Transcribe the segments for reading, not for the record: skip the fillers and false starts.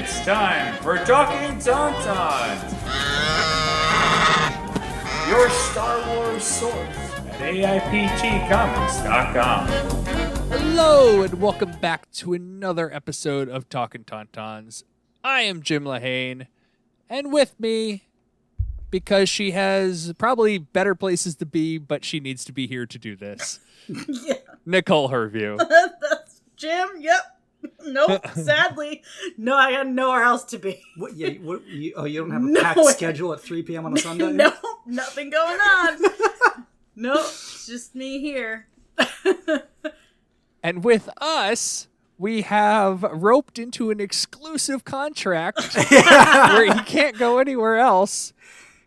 It's time for Talkin Tauntauns, your Star Wars source at AIPTcomics.com. Hello, and welcome back to another episode of Talkin Tauntauns. I am Jim Lahane, and with me, because she has probably better places to be, but she needs to be here to do this, Yeah. Nicole Herview. That's Jim. Yep. Nope. Sadly, no. I got nowhere else to be. What? Yeah. What? You don't have a packed schedule at 3 p.m. on a Sunday? No, nothing going on. Nope. It's just me here. And with us, we have roped into an exclusive contract where he can't go anywhere else.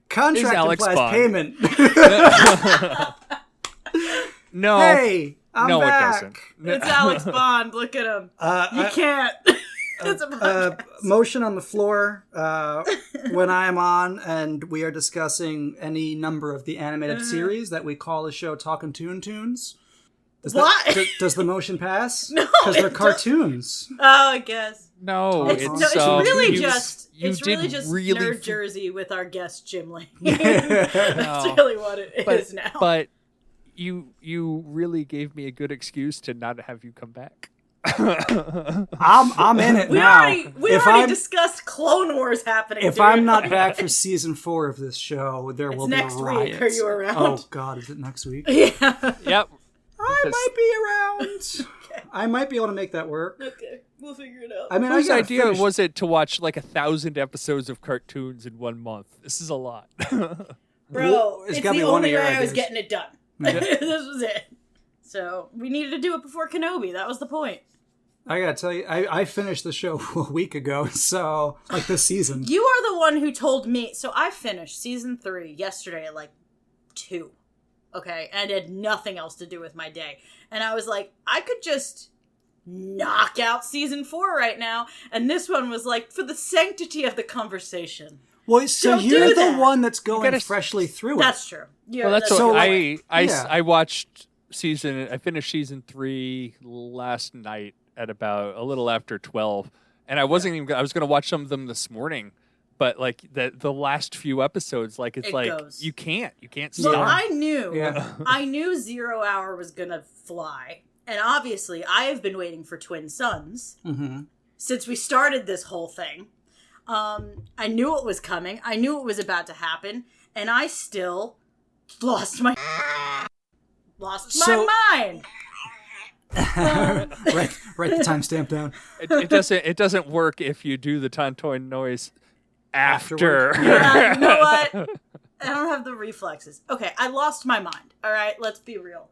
Contract Alex implies Bond. payment. No. Hey, I'm no, back. it doesn't. It's Alex Bond. Look at him. You can't. It's a podcast. Motion on the floor when I am on, and we are discussing any number of the animated series that we call the show Talkin Tauntauns. What? Does the motion pass? No, Because they're it cartoons. Oh, I guess. No, It's really just Nerd Jersey with our guest Jim Lane. That's really what it is now. But you really gave me a good excuse to not have you come back. I'm in it now. We already discussed Clone Wars happening. If I'm not back for season 4 of this show, there will be a next riot. week. Are you around? Oh God, is it next week? Yeah. Yep. I might be around. Okay. I might be able to make that work. Okay, we'll figure it out. I mean, Whose idea was it to watch like 1,000 episodes of cartoons in 1 month? This is a lot. Bro, it's it's gotta the be one of only your way I was ideas. getting it done. This was it. So we needed to do it before Kenobi. That was the point. I gotta tell you, I finished the show a week ago, so like this season. You are the one who told me. So I finished season 3 yesterday at like 2. Okay, and it had nothing else to do with my day. And I was like, I could just knock out season 4 right now. And this one was like, for the sanctity of the conversation. Well, so Don't you're do the that. one that's going gotta- freshly through That's true. Yeah, Well, that's So, what like, I watched I finished season 3 last night at about a little after 12, and I wasn't even. I was going to watch some of them this morning, but like the last few episodes, like it's It like goes. you can't Look, stop. I knew. Yeah. I knew 0 Hour was going to fly. And obviously, I have been waiting for Twin Sons since we started this whole thing. I knew it was coming. I knew it was about to happen. And I still lost my mind. Write the timestamp down. It doesn't work if you do the Tontoin noise after. Afterward. Yeah, you know what? I don't have the reflexes. Okay, I lost my mind. All right, let's be real.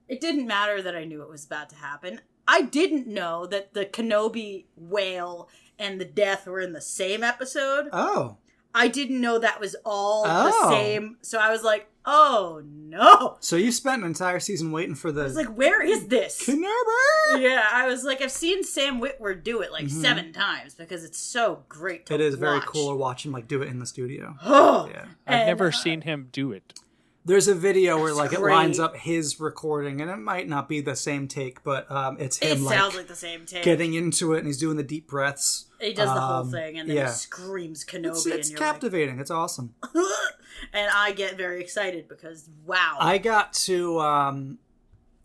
It didn't matter that I knew it was about to happen. I didn't know that the Kenobi whale and the death were in the same episode. Oh. I didn't know that was all the same. So I was like, oh no. So you spent an entire season waiting for the... I was like, where is this? Kenobi! Yeah, I was like, I've seen Sam Witwer do it like 7 times because it's so great to watch. It is very cool to watch him like do it in the studio. Oh, Yeah. I've never seen him do it. There's a video where like it great. lines up his recording, and it might not be the same take, but it's him it sounds like the same take. getting into it, and he's doing the deep breaths. He does the whole thing, and then yeah. he screams Kenobi, It's and you're captivating. It's awesome. like, and I get very excited because wow, I got to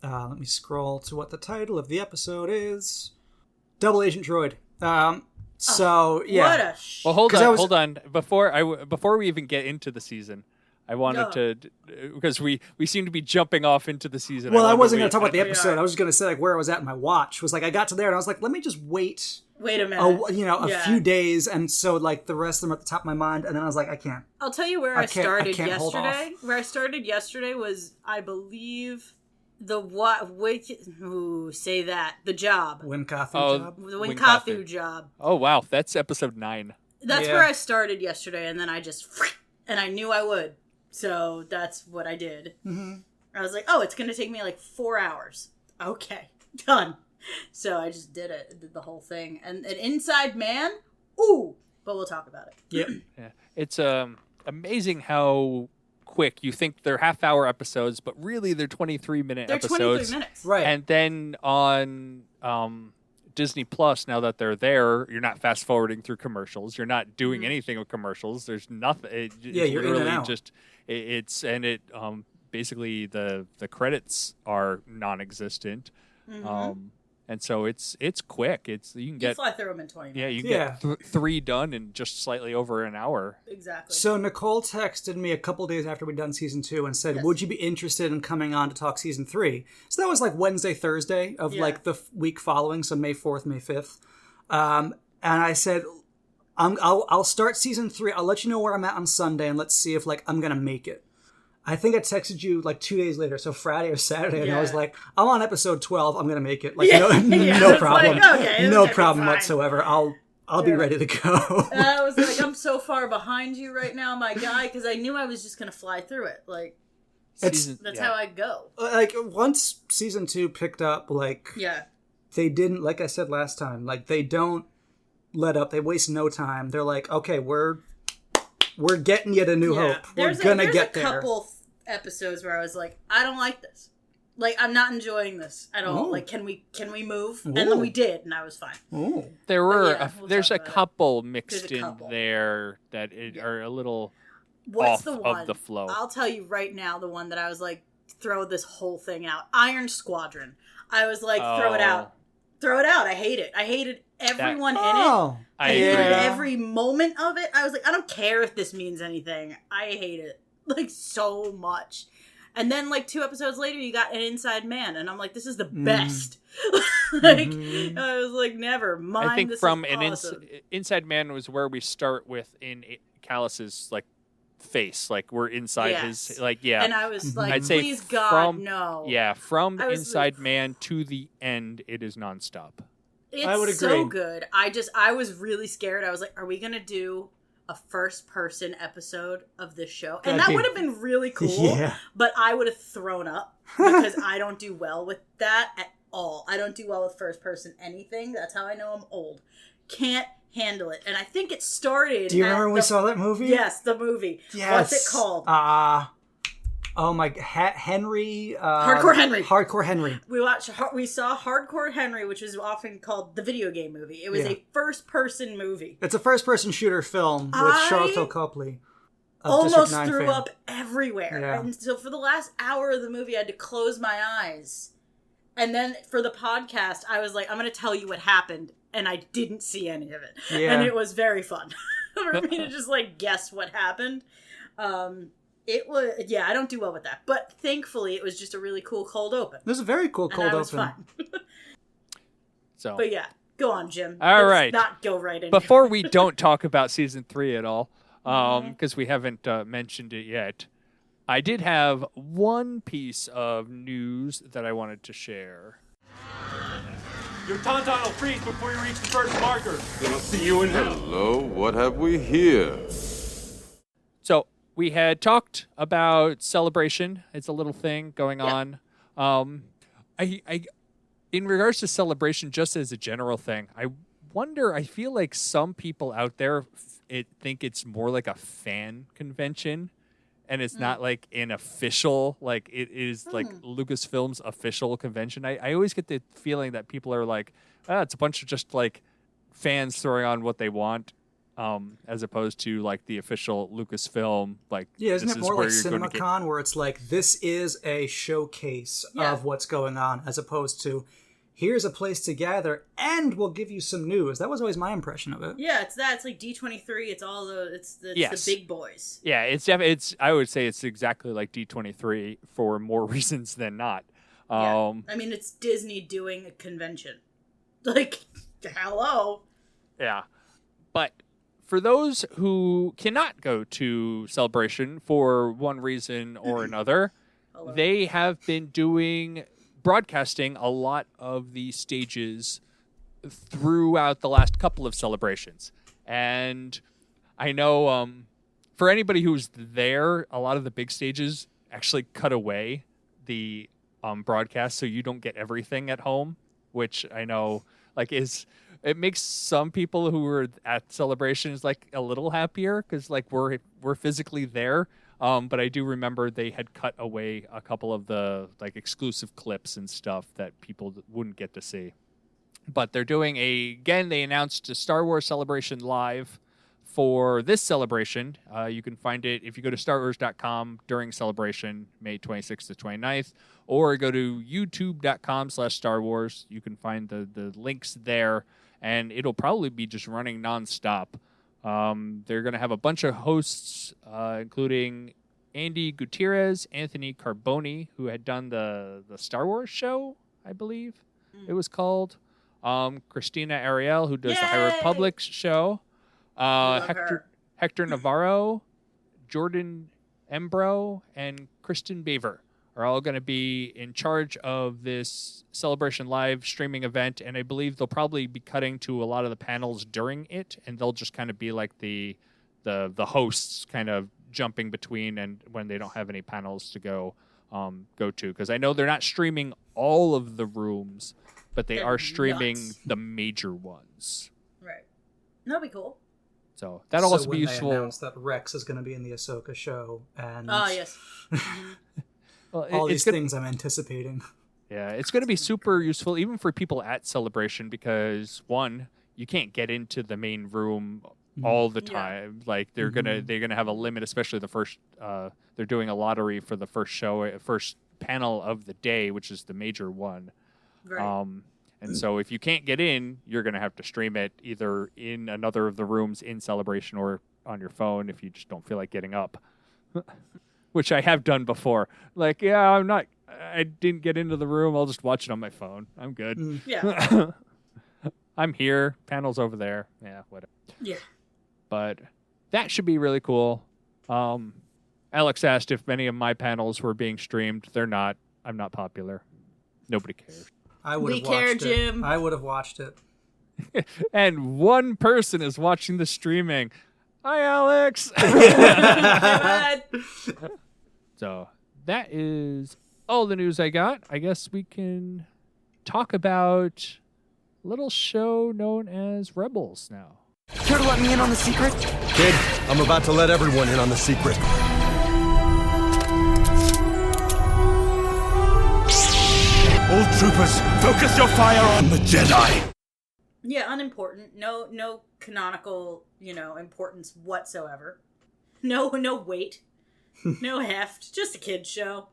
let me scroll to what the title of the episode is. Double Agent Droid. So yeah. what a Well, hold 'Cause on, I was- hold on. Before we even get into the season, I wanted to, because we seem to be jumping off into the season. Well, I wanted wasn't to going to talk about the We episode. are. I was just going to say like where I was at in my watch. Was like I got to there and I was like, let me just wait wait a minute. a few days, and so like the rest of them are at the top of my mind, and then I was like, I can't. I'll tell you where I I can't- started I can't hold off. yesterday. Where I started yesterday was, I believe, the job. Winkathu job. The Winkathu job. Oh wow, that's episode 9. That's Yeah. where I started yesterday, and then I just, and I knew I would. So that's what I did. Mm-hmm. I was like, oh, it's going to take me like 4 hours. Okay, done. So I just did it, did the whole thing. And an Inside Man, ooh, but we'll talk about it. Yep. Yeah, it's amazing how quick you think they're half-hour episodes, but really they're 23-minute They're episodes. 23 minutes. Right. And then on Disney Plus, now that they're there, you're not fast forwarding through commercials. You're not doing anything with commercials. There's nothing. Yeah, you're in and out. Basically the credits are non-existent. And so it's quick. You can fly through them in 20 minutes. Yeah, you can get 3 done in just slightly over an hour. Exactly. So Nicole texted me a couple days after we'd done season 2 and said, would you be interested in coming on to talk season 3? So that was like Wednesday, Thursday of like the week following, so May 4th, May 5th. And I said, I'll start season 3. I'll let you know where I'm at on Sunday, and let's see if like I'm going to make it. I think I texted you like 2 days later, so Friday or Saturday, and I was like, I'm on episode 12. I'm going to make it. Like, no problem. Like, no problem whatsoever. I'll be ready to go. And I was like, I'm so far behind you right now, my guy, because I knew I was just going to fly through it. Like, that's how I go. Like, once season 2 picked up, like, they didn't, like I said last time, like, they don't let up. They waste no time. They're like, okay, we're getting you to New Hope. We're going to get there. There's a couple episodes where I was like, I don't like this. Like, I'm not enjoying this at all. Like, can we move? And then we did, and I was fine. Ooh. There's a couple mixed in there that are a little off of the flow. I'll tell you right now, the one that I was like, throw this whole thing out. Iron Squadron. I was like, throw it out. Throw it out. I hate it. I hated everyone in it. I agree. Every moment of it. I was like, I don't care if this means anything. I hate it. Like, so much. And then, like, 2 episodes later, you got An Inside Man. And I'm like, this is the best. I was like, never mind. I think this from is an awesome. Inside Man was where we start with in Callus's, like, face. Like, we're inside his, like, And I was like, I'd say please, God, no. Yeah, from Inside Man to the end, it is nonstop. It's I would agree. so good. I was really scared. I was like, are we going to do a first-person episode of this show? And that would have been really cool, but I would have thrown up because I don't do well with that at all. I don't do well with first-person anything. That's how I know I'm old. Can't handle it. And I think it started... Do you remember when we saw that movie? Yes, the movie. Yes. What's it called? Henry. Hardcore Henry. Hardcore Henry. We saw Hardcore Henry, which is often called the video game movie. It was a first-person movie. It's a first-person shooter film with Charlotte Copley. Almost threw up everywhere. Yeah. And so for the last hour of the movie, I had to close my eyes. And then for the podcast, I was like, I'm going to tell you what happened. And I didn't see any of it. Yeah. And it was very fun for me to just, like, guess what happened. It was, I don't do well with that. But thankfully, it was just a really cool cold open. It was a very cool cold open. Was fun. So, but yeah, go on, Jim. All right. Not go right in. Before we don't talk about season 3 at all, because we haven't mentioned it yet, I did have one piece of news that I wanted to share. Your tauntaun will freeze before you reach the first marker. Then I'll see you in hell. Hello, what have we here? So, we had talked about Celebration. It's a little thing going on. In regards to Celebration, just as a general thing, I feel like some people out there think it's more like a fan convention, and it's not like an official, like it is like Lucasfilm's official convention. I always get the feeling that people are like, it's a bunch of just like fans throwing on what they want. As opposed to like the official Lucasfilm, like isn't it more like CinemaCon where it's like this is a showcase of what's going on, as opposed to here's a place to gather and we'll give you some news. That was always my impression of it. Yeah, it's that. It's like D23. It's all the big boys. Yeah, it's I would say it's exactly like D23 for more reasons than not. I mean, it's Disney doing a convention. Like, hello. Yeah, but. For those who cannot go to Celebration for one reason or another, they have been broadcasting a lot of the stages throughout the last couple of celebrations. And I know for anybody who's there, a lot of the big stages actually cut away the broadcast so you don't get everything at home, which I know it makes some people who were at Celebrations like a little happier because like we're physically there. But I do remember they had cut away a couple of the like exclusive clips and stuff that people wouldn't get to see. But they're doing they announced a Star Wars Celebration Live for this celebration. You can find it if you go to StarWars.com during Celebration, May 26th to 29th, or go to YouTube.com/Star Wars. You can find the links there, and it'll probably be just running nonstop. They're going to have a bunch of hosts, including Andy Gutierrez, Anthony Carboni, who had done the Star Wars show, I believe it was called. Christina Ariel, who does the High Republic show. Hector Navarro, Jordan Embro, and Kristen Beaver are all going to be in charge of this Celebration Live streaming event, and I believe they'll probably be cutting to a lot of the panels during it, and they'll just kind of be like the hosts, kind of jumping between and when they don't have any panels to go to, because I know they're not streaming all of the rooms, but they're streaming the major ones. Right. That'll be cool. So that'll also be when useful. They announced that Rex is going to be in the Ahsoka show, and yes. Well, all these things I'm anticipating. Yeah, it's going to be super useful even for people at Celebration, because one, you can't get into the main room all the time. Like they're gonna have a limit, especially the first. They're doing a lottery for the first panel of the day, which is the major one. Right. And so if you can't get in, you're going to have to stream it either in another of the rooms in Celebration or on your phone if you just don't feel like getting up, which I have done before. Like, I didn't get into the room. I'll just watch it on my phone. I'm good. Yeah. I'm here. Panel's over there. Yeah, whatever. Yeah. But that should be really cool. Alex asked if many of my panels were being streamed. They're not. I'm not popular. Nobody cares. I would have We care, watched it. Jim. I would have watched it. And one person is watching the streaming. Hi, Alex. So that is all the news I got. I guess we can talk about a little show known as Rebels now. Care to let me in on the secret? Kid, I'm about to let everyone in on the secret. All troopers, focus your fire on the Jedi. Yeah, unimportant. No canonical, importance whatsoever. No weight. No heft. Just a kid's show.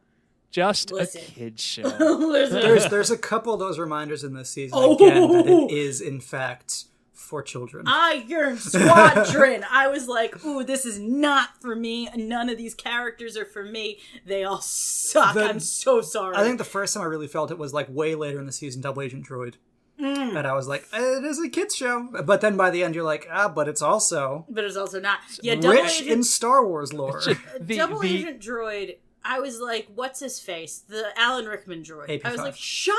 Just Listen. a kid's show. Listen. There's a couple of those reminders in this season Oh. again that it is in fact for children. Iron Squadron. I was like, ooh, this is not for me. None of these characters are for me. They all suck. I'm so sorry. I think the first time I really felt it was like way later in the season, Double Agent Droid. And I was like, it is a kid's show. But then by the end, you're like, but it's also But it's also not. Yeah, rich in Star Wars lore. Double Agent Droid, I was like, what's his face? The Alan Rickman droid. AP5. I was like, shut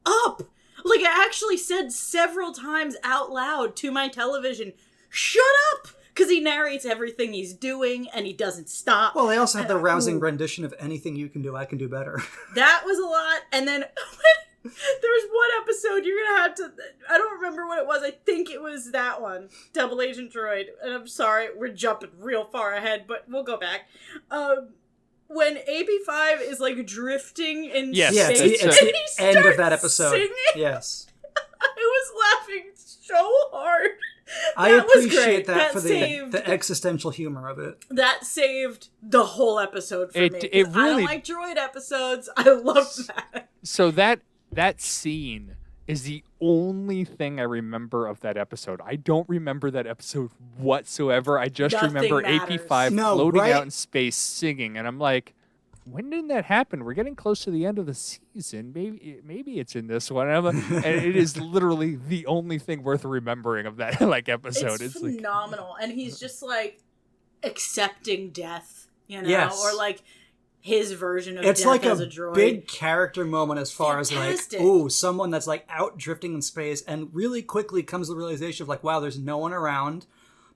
up! Like, I actually said several times out loud to my television, shut up! Because he narrates everything he's doing, and he doesn't stop. Well, they also have the rousing rendition of anything you can do, I can do better. That was a lot. And then there was one episode, you're going to have to... I don't remember what it was. I think it was that one. Double Agent Droid. And I'm sorry, we're jumping real far ahead, but we'll go back. When AB5 is like drifting in Yes. Yeah, space, it's and the he end of starts that episode. singing, Yes. I was laughing so hard. I That was appreciate great. that, That for saved- the existential humor of it. That saved the whole episode for me. 'Cause It I really- don't like droid episodes. I love that. So that scene is the only thing I remember of that episode. I don't remember that episode whatsoever. I just Nothing remember matters. AP5 No, floating right? out in space singing, and I'm like, when did that happen? We're getting close to the end of the season. Maybe it's in this one. And it is literally the only thing worth remembering of that episode. It's like, phenomenal. And he's just like accepting death, Yes. or like his version of It's death like as a a droid. big character moment as far Fantastic. as like, ooh, someone that's like out drifting in space, and really quickly comes to the realization of like, wow, there's no one around.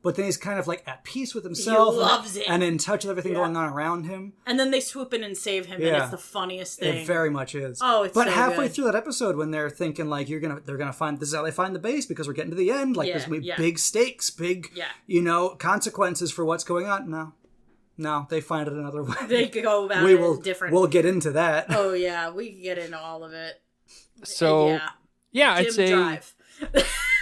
But then he's kind of like at peace with himself. He loves it. And in touch with everything Yeah. going on around him. And then they swoop in and save him, and Yeah. it's the funniest thing. It very much is. Oh, it's But so halfway good. through that episode, when they're thinking like they're gonna find, this is how they find the base because we're getting to the end. Like there's gonna be Yeah. big stakes, big consequences for what's going on. No, they find it another way. They could go about we it will different. We'll get into that. Oh yeah, we can get into all of it. so yeah, I'd Jim say Drive.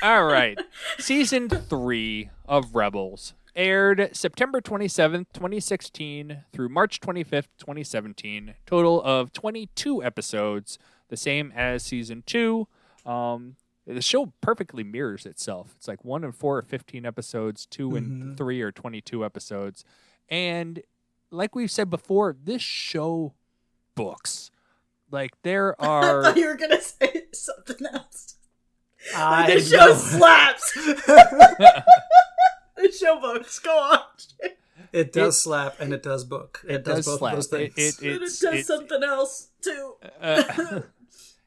All right. Season 3 of Rebels aired September 27th, 2016 through March 25th, 2017. Total of 22 episodes, the same as Season 2. The show perfectly mirrors itself. It's like 1 and 4 are 15 episodes, 2 and 3 are 22 episodes. And like we've said before, this show books. Like there I are... thought you were going to say something else. I The show slaps. The show books. Go on. It does slap and it does book. It does both slap. of those things. It does something else, too.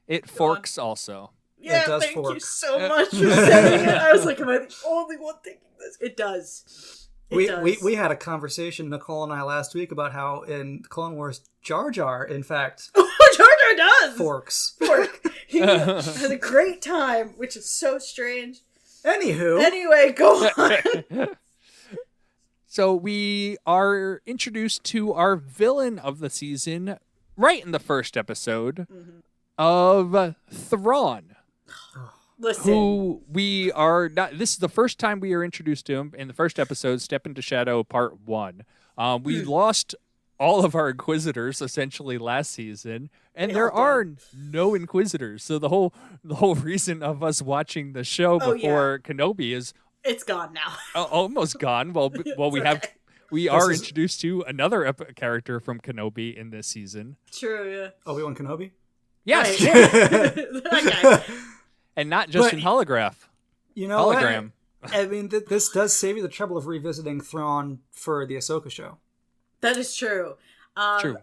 It forks also. Yeah, It does thank you fork. so much for saying it. I was like, am I the only one thinking this? It does. It does. We had a conversation, Nicole and I, last week about how in Clone Wars, Jar Jar, in fact, Jar Jar does! forks. Fork. He has a great time, which is so strange. Anywho. Anyway, go on. So we are introduced to our villain of the season right in the first episode of Thrawn. Listen. Who we are not. This is the first time we are introduced to him in the first episode, Step into Shadow Part 1. We lost all of our Inquisitors essentially last season, and there are no Inquisitors. So the whole reason of us watching the show before Kenobi is It's gone now. almost gone. Well, we are introduced to another character from Kenobi in this season. True, yeah. Obi-Wan Kenobi? Yes, That guy. and not just But- in holograph. You know Hologram. what? I mean, this does save you the trouble of revisiting Thrawn for the Ahsoka show. That is true. True.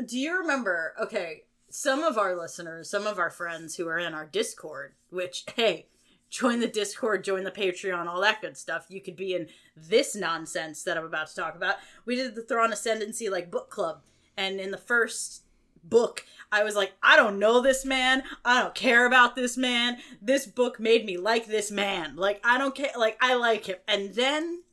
Do you remember, okay, some of our listeners, some of our friends who are in our Discord, which, hey, join the Discord, join the Patreon, all that good stuff. You could be in this nonsense that I'm about to talk about. We did the Thrawn Ascendancy, book club. And in the first book, I was like, I don't know this man. I don't care about this man. This book made me like this man. I don't care. I like him. And then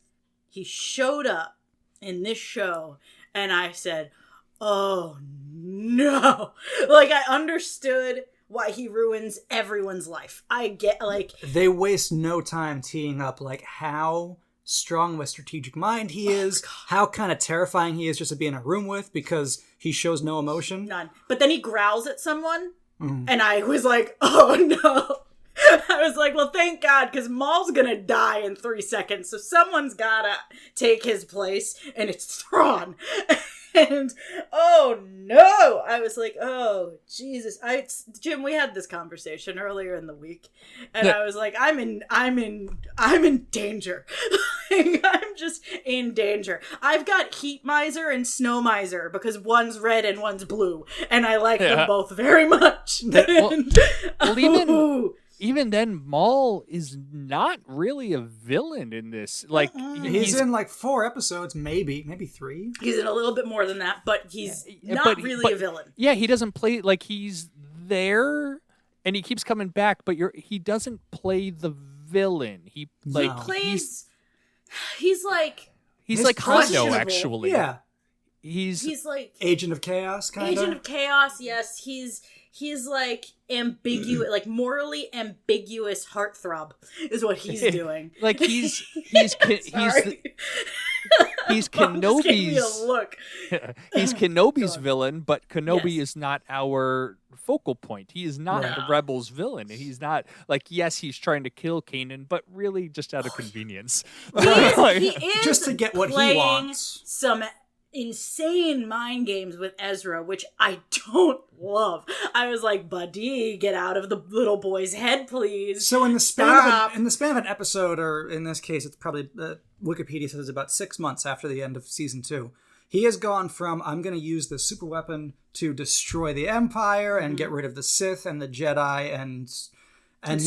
he showed up in this show, and I said, oh, no. I understood why he ruins everyone's life. I get, They waste no time teeing up, how strong of a strategic mind he is, how kind of terrifying he is just to be in a room with because he shows no emotion. none. But then he growls at someone, and I was like, oh, no. I was like, well, thank God, because Maul's gonna die in 3 seconds, so someone's gotta take his place, and it's Thrawn. And, oh, no! I was like, oh, Jesus. Jim, we had this conversation earlier in the week, and I was like, I'm in danger. I'm just in danger. I've got Heat Miser and Snow Miser, because one's red and one's blue, and I like them both very much. Even then, Maul is not really a villain in this. He's in 4 episodes, maybe 3. He's in a little bit more than that, but he's not really a villain. Yeah, he doesn't play he's there, and he keeps coming back. But he doesn't play the villain. He He's like Hondo, questionable. actually. Yeah. He's like Agent of Chaos, kind of. Agent of Chaos. Yes, he's ambiguous, morally ambiguous heartthrob is what he's doing. he's Just gave me Kenobi's a look. he's Kenobi's villain, but Kenobi is not our focal point. He is not the Rebels villain. He's not yes, he's trying to kill Kanan, but really just out of convenience. He is just to get what he playing wants. Some insane mind games with Ezra, which I don't love. I was like, buddy, get out of the little boy's head, please. So in the Stop. span of an episode, or in this case, it's probably Wikipedia says it's about 6 months after the end of season 2. He has gone from I'm going to use the super weapon to destroy the Empire and get rid of the Sith and the Jedi and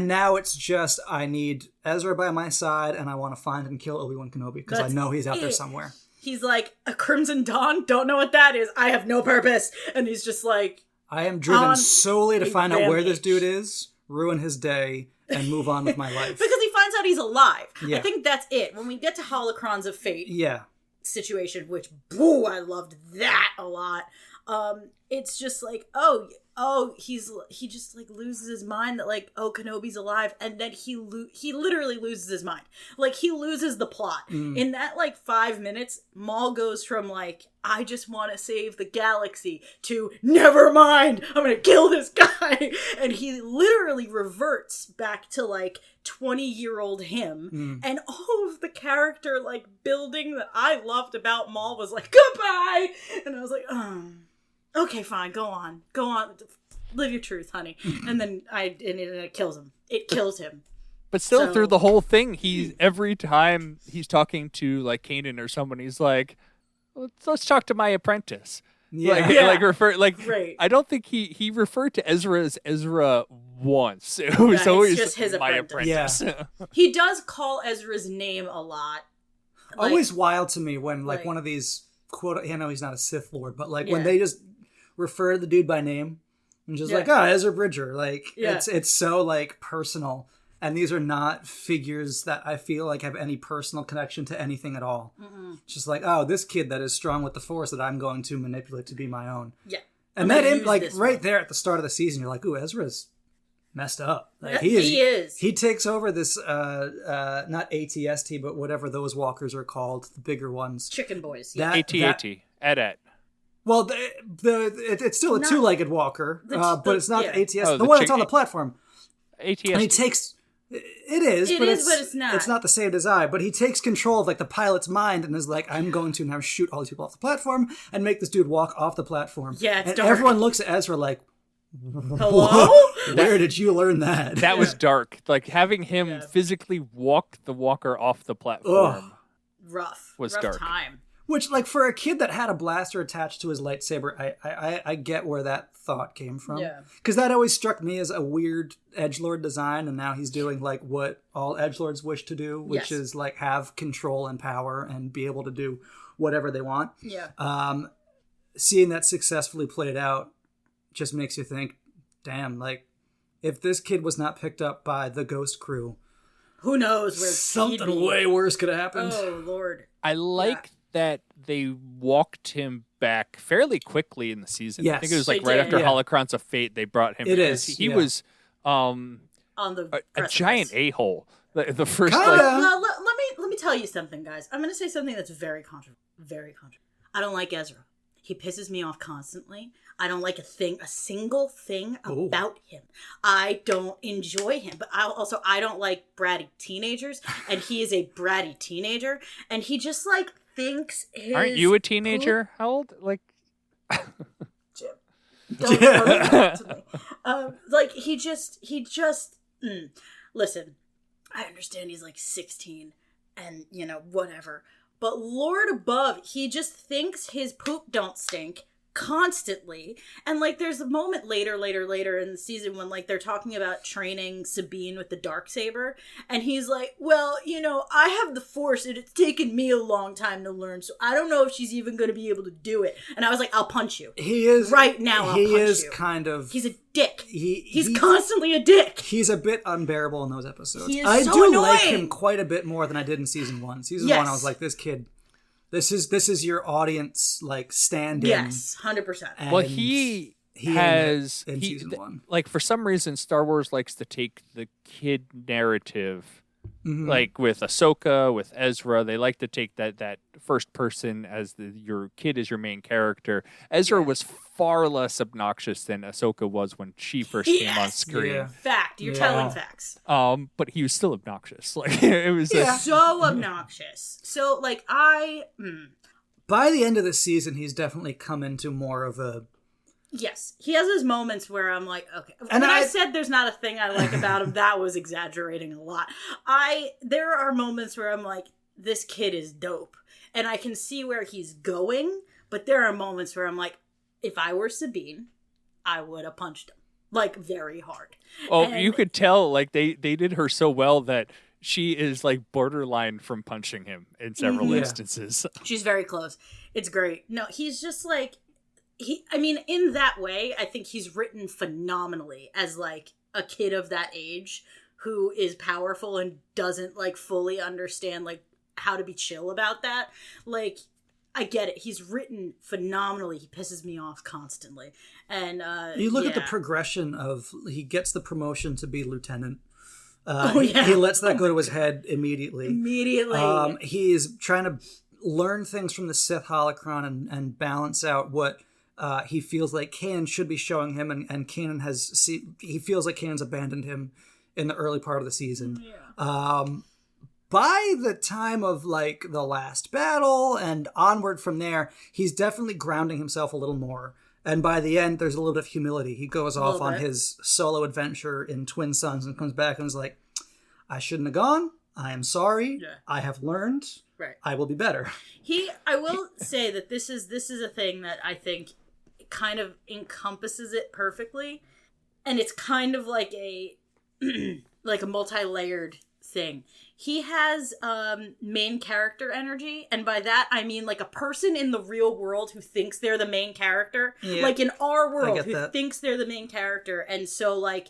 now it's just I need Ezra by my side and I want to find and kill Obi-Wan Kenobi because I know he's out there somewhere. He's like, a Crimson Dawn? Don't know what that is. I have no purpose. And he's just like, I am driven solely to find out where this dude is, ruin his day, and move on with my life. Because he finds out he's alive. Yeah. I think that's it. When we get to Holocrons of Fate yeah. situation, which, boo, I loved that a lot. it's just like, he just like loses his mind that like, oh, Kenobi's alive, and then he literally loses his mind. Like, he loses the plot. In that like 5 minutes, Maul goes from like, I just want to save the galaxy to, never mind, I'm gonna kill this guy. And he literally reverts back to like 20-year-old him. And all of the character like building that I loved about Maul was like, goodbye. And I was like, okay, fine, go on, live your truth, honey. And then it kills him. It kills him. But still, through the whole thing, every time he's talking to like Kanan or someone, he's like, let's talk to my apprentice. Right. I don't think he referred to Ezra as Ezra once. It was always just his my apprentice. apprentice. He does call Ezra's name a lot. Like, always wild to me when like one of these quote, I know he's not a Sith Lord, but like when they just refer to the dude by name and just like, Ezra Bridger, like it's so like personal. And these are not figures that I feel like have any personal connection to anything at all. It's just like, oh, this kid that is strong with the Force that I'm going to manipulate to be my own. Yeah. And then like right there at the start of the season, you're like, ooh, Ezra's messed up. Like, he is. He takes over this not ATST, but whatever those walkers are called, the bigger ones. Chicken boys. AT-AT. AT-AT. Well, it's still a two-legged walker, but it's not the ATS. Oh, the one that's on the platform. ATST. And he takes... It is, but it's not. It's not the same as I. But he takes control of like the pilot's mind and is like, I'm going to now shoot all these people off the platform and make this dude walk off the platform. Yeah, it's and dark. Everyone looks at Ezra like, hello? Where did you learn that? That was dark. Like having him physically walk the walker off the platform. Rough. Was rough dark. Time. Which, like, for a kid that had a blaster attached to his lightsaber, I get where that thought came from. Yeah. Because that always struck me as a weird edgelord design, and now he's doing, like, what all edgelords wish to do, which is, like, have control and power and be able to do whatever they want. Yeah. Seeing that successfully played out just makes you think, damn, like, if this kid was not picked up by the Ghost crew, who knows where something way worse could have happened. Oh, Lord. I like that they walked him back fairly quickly in the season. Yes. I think it was like right after Holocrons of Fate they brought him. It is. He was on the a giant a-hole. The first Well, let me tell you something, guys. I'm going to say something that's very controversial. Very controversial. I don't like Ezra. He pisses me off constantly. I don't like a single thing about him. I don't enjoy him. But I don't like bratty teenagers. And he is a bratty teenager. And he just, like, thinks Aren't you a teenager? How old? Like... Jim. Don't to me. Like, he just... Listen, I understand he's, like, 16. And, you know, whatever. But Lord above, he just thinks his poop don't stink constantly. And like there's a moment later in the season when like they're talking about training Sabine with the Darksaber, and he's like, well, you know, I have the Force and it's taken me a long time to learn, so I don't know if she's even going to be able to do it. And I was like, I'll punch you. He is right now. I'll punch you. He is kind of. He's a dick. He's constantly a dick. He's a bit unbearable in those episodes. He is I so do annoying. like him quite a bit more than I did in season 1. Season 1, I was like, this kid. This is your audience, like, stand-in. Yes, 100%. Well, he has... In season 1. Like, for some reason, Star Wars likes to take the kid narrative, like with Ahsoka, with Ezra. They like to take that first person as your kid is your main character. Ezra was far less obnoxious than Ahsoka was when she first came on screen. Yeah. Fact. You're telling facts. But he was still obnoxious. Like, it was so obnoxious. So, like, by the end of the season, he's definitely come into more of a... Yes. He has his moments where I'm like, okay. And when I said there's not a thing I like about him, that was exaggerating a lot. There are moments where I'm like, this kid is dope. And I can see where he's going, but there are moments where I'm like, if I were Sabine, I would have punched him. Like, very hard. Oh, and you could tell, like, they did her so well that she is, like, borderline from punching him in several instances. She's very close. It's great. No, he's just, like... in that way, I think he's written phenomenally as, like, a kid of that age who is powerful and doesn't, like, fully understand, like, how to be chill about that. Like, I get it. He's written phenomenally. He pisses me off constantly. And you look at the progression of he gets the promotion to be lieutenant. Yeah. He lets that go to his head immediately. He's trying to learn things from the Sith holocron and balance out what he feels like Kanan should be showing him, and Kanan he feels like Kanan's abandoned him in the early part of the season. Yeah. By the time of like the last battle and onward from there, he's definitely grounding himself a little more. And by the end, there's a little bit of humility. He goes off on his solo adventure in Twin Suns and comes back and is like, I shouldn't have gone. I am sorry. Yeah. I have learned. Right. I will be better. I will say that this is a thing that I think kind of encompasses it perfectly. And it's kind of like a like a multi-layered thing. He has main character energy, and by that I mean like a person in the real world who thinks they're the main character, like in our world, who thinks they're the main character, and so like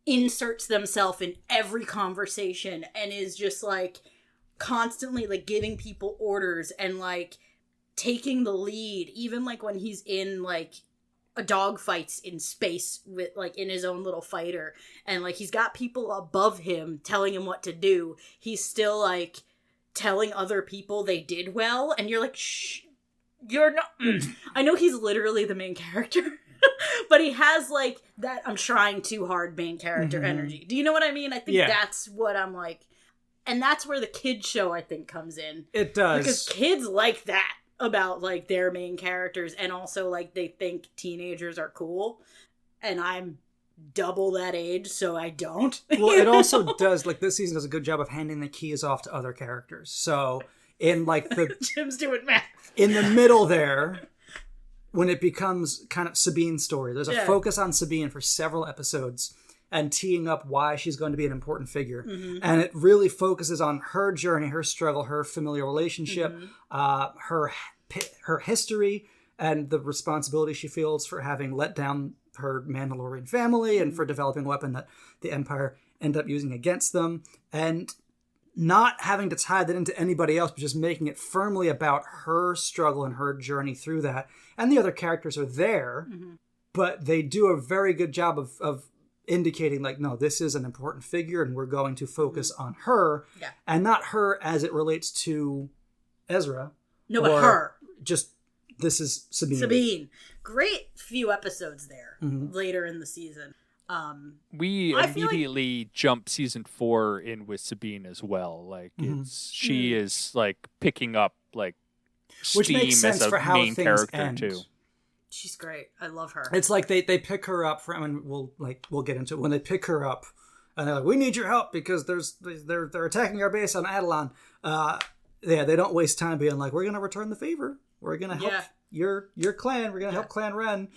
inserts themselves in every conversation and is just like constantly like giving people orders and like taking the lead, even like when he's in like a dogfights in space with like in his own little fighter, and like he's got people above him telling him what to do. He's still like telling other people they did well, and you're like, shh, you're not. I know he's literally the main character, but he has like that I'm trying too hard main character energy. Do you know what I mean? I think that's what I'm like, and that's where the kid show I think comes in. It does, because kids like that about like their main characters, and also like they think teenagers are cool, and I'm double that age, so I don't. Well, it also does, like this season does a good job of handing the keys off to other characters. So in like the Jim's doing math in the middle there, when it becomes kind of Sabine's story, there's a focus on Sabine for several episodes and teeing up why she's going to be an important figure. And it really focuses on her journey, her struggle, her familial relationship, her history, and the responsibility she feels for having let down her Mandalorian family and for developing a weapon that the Empire ended up using against them, and not having to tie that into anybody else, but just making it firmly about her struggle and her journey through that. And the other characters are there, but they do a very good job of indicating like, no, this is an important figure and we're going to focus on her and not her as it relates to Ezra. No, but her. Just, this is Sabine. Sabine. Great few episodes there later in the season. We immediately jump season 4 in with Sabine as well. Like she is like picking up like steam, which makes sense as a for how main character end. Too. She's great. I love her. It's like they pick her up from, and we'll get into it when they pick her up, and they're like, we need your help because they're attacking our base on Adelon. They don't waste time being like, we're gonna return the favor. We're gonna help your clan. We're gonna help Clan Ren.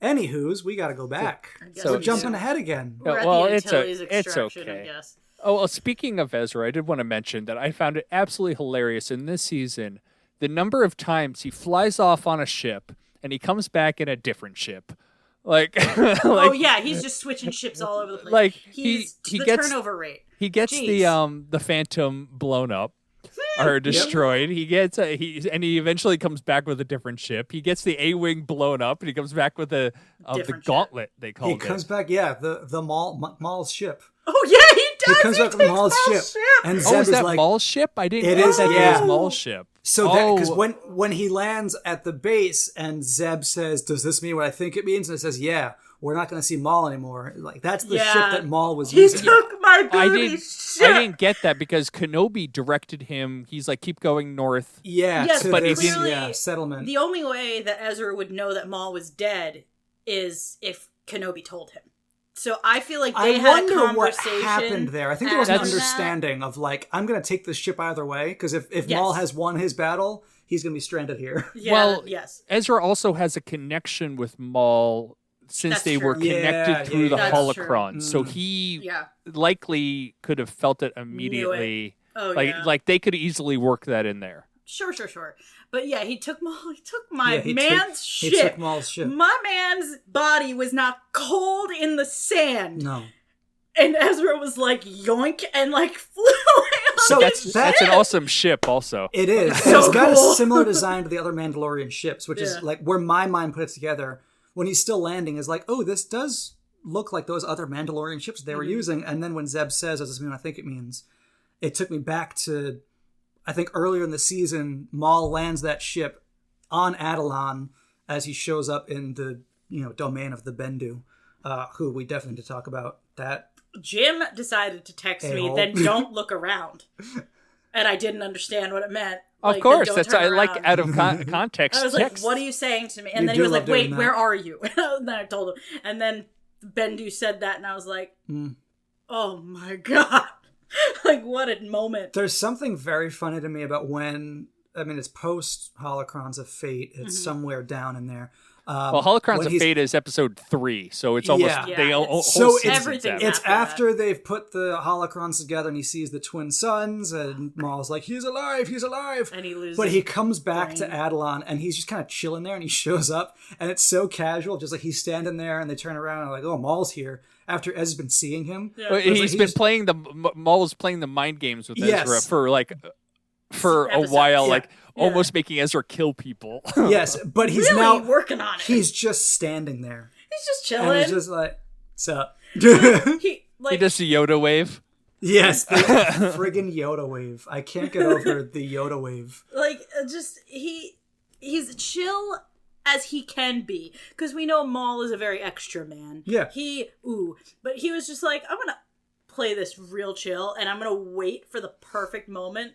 Anywho's, we got to go back. So we're jumping ahead again. It's okay. I guess. Oh, well, speaking of Ezra, I did want to mention that I found it absolutely hilarious in this season the number of times he flies off on a ship and he comes back in a different ship. Like, he's just switching ships all over the place. Like he gets turnover rate. He gets the Phantom blown up or destroyed. He gets and he eventually comes back with a different ship. He gets the A-wing blown up and he comes back with the Gauntlet. They call it. He comes back, the Maul's ship. Oh yeah, he does. He comes back with Maul's ship. And Zeb is that like, Maul's ship? I didn't. It is. It is Maul's ship. So that because when he lands at the base and Zeb says, "Does this mean what I think it means?" and it says, "Yeah, we're not going to see Maul anymore." Like that's the ship that Maul was using. He took my baby ship. I didn't get that because Kenobi directed him. He's like, keep going north. Yes, but he didn't. Settlement. The only way that Ezra would know that Maul was dead is if Kenobi told him. So I feel like they had a conversation. What happened there. I think there was an understanding of like, I'm going to take this ship either way because if Maul has won his battle, he's going to be stranded here. Yes. Ezra also has a connection with Maul since they were connected through the holocron. So he likely could have felt it immediately. Like they could easily work that in there. Sure. But yeah, he took my man's ship. He took Maul's ship. My man's body was not cold in the sand. No. And Ezra was like, yoink, and like flew away So That's an awesome ship, also. It is. So It's got cool. a similar design to the other Mandalorian ships, which is Yeah. like where my mind put it together when he's still landing is like, oh, this does look like those other Mandalorian ships they were using. And then when Zeb says, "Does this mean what I think it means?" It took me back to, I think earlier in the season, Maul lands that ship on Atollon as he shows up in the domain of the Bendu, who we definitely need to talk about that. Jim decided to text me, A-hole. then don't look around. And I didn't understand what it meant. Of Like, course, then don't that's turn I like around. out of context. I was like, text. what are you saying to me? And You then he do was like, love doing wait, that. where are you? And then I told him. And then Bendu said that, and I was like, oh my God. Like, what a moment. There's something very funny to me about it's post Holocrons of Fate. It's Mm-hmm. somewhere down in there. Well, Holocrons when of he's- Fate is episode 3, so it's almost Yeah. they Yeah, whole it's- So season's everything out. It's after that. after they've put the Holocrons together and he sees the twin sons and Maul's like, he's alive. And he loses. But he comes back to brain. Atollon and he's just kind of chilling there and he shows up and it's so casual, just like he's standing there and they turn around and like, oh, Maul's here after Ezra's been seeing him. Yeah. Well, It's like he's been playing Maul's playing the mind games with Yes. Ezra for a Episodes. while, Yeah. like almost making Ezra kill people. Yes, but he's really now working on it. he's just standing there He's just and chilling. he's just like, sup? He, like, He does the Yoda wave. Yes, the friggin' Yoda wave. I can't get over the Yoda wave. like just he's chill as he can be, because we know Maul is a very extra man. Yeah. But he was just like, I'm gonna play this real chill and I'm gonna wait for the perfect moment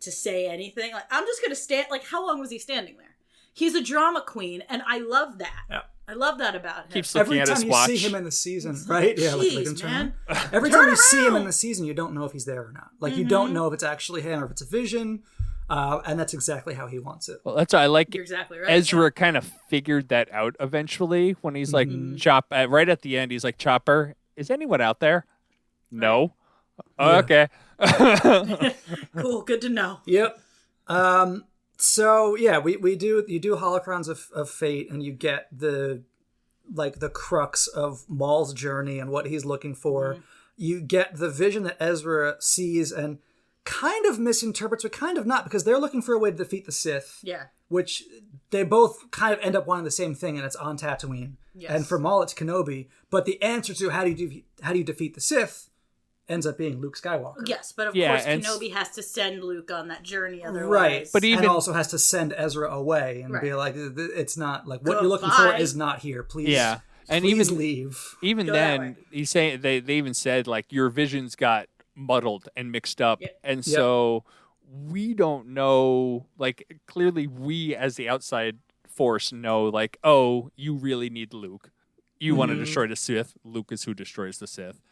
to say anything. Like, I'm just gonna stand. Like, how long was he standing there? He's a drama queen, and I love that. Yeah. I love that about him. Keeps looking Every at time his you watch. see him in the season, right? Yeah, like Jeez, him turn man. around. Every Turn time you see him in around. the season, you don't know if he's there or not. Like, you don't know if it's actually him or if it's a vision. And that's exactly how he wants it. Well, that's why I like You're exactly right. Ezra kind of figured that out eventually when he's like right at the end. He's like, Chopper, is anyone out there? No. Oh, okay. Cool, good to know. Yep. So yeah, you do Holocrons of Fate, and you get the crux of Maul's journey and what he's looking for. You get the vision that Ezra sees and kind of misinterprets, but kind of not, because they're looking for a way to defeat the Sith. Yeah. Which they both kind of end up wanting the same thing, and it's on Tatooine. Yes. And for Maul, it's Kenobi. But the answer to how do you defeat the Sith ends up being Luke Skywalker. Yes, but of Yeah, course and Kenobi has to send Luke on that journey otherwise. Right, But even- and also has to send Ezra away and be Right. like, "It's not like what you're looking for Goodbye. is not here. Please, Yeah. And please even- leave." Even Go that then, way. he's saying they even said like your visions got muddled and mixed up, Yep. and so we don't know. Like clearly, we as the outside force know like, oh, you really need Luke. You want to destroy the Sith. Luke is who destroys the Sith.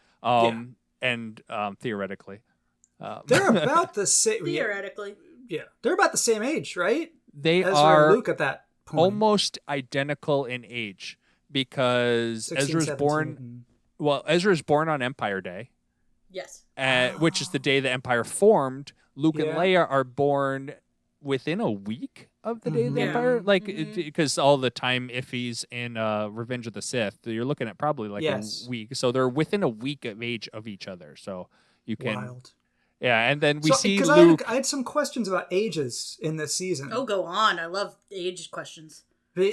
And theoretically, They're about the same. Theoretically. Yeah, they're about the same age, right? they Ezra are and Luke at that point. almost identical in age because 16, Ezra's 17, born. and- Well, Ezra's born on Empire Day. Yes. Which is the day the Empire formed. Luke and Yeah. Leia are born within a week of the day of the Yeah. Empire, like because all the time iffies in Revenge of the Sith, you're looking at probably like Yes. a week. So they're within a week of age of each other. So you can, Wild. yeah. And then we So, see 'cause Luke. I had some questions about ages in this season. Oh, go on. I love age questions.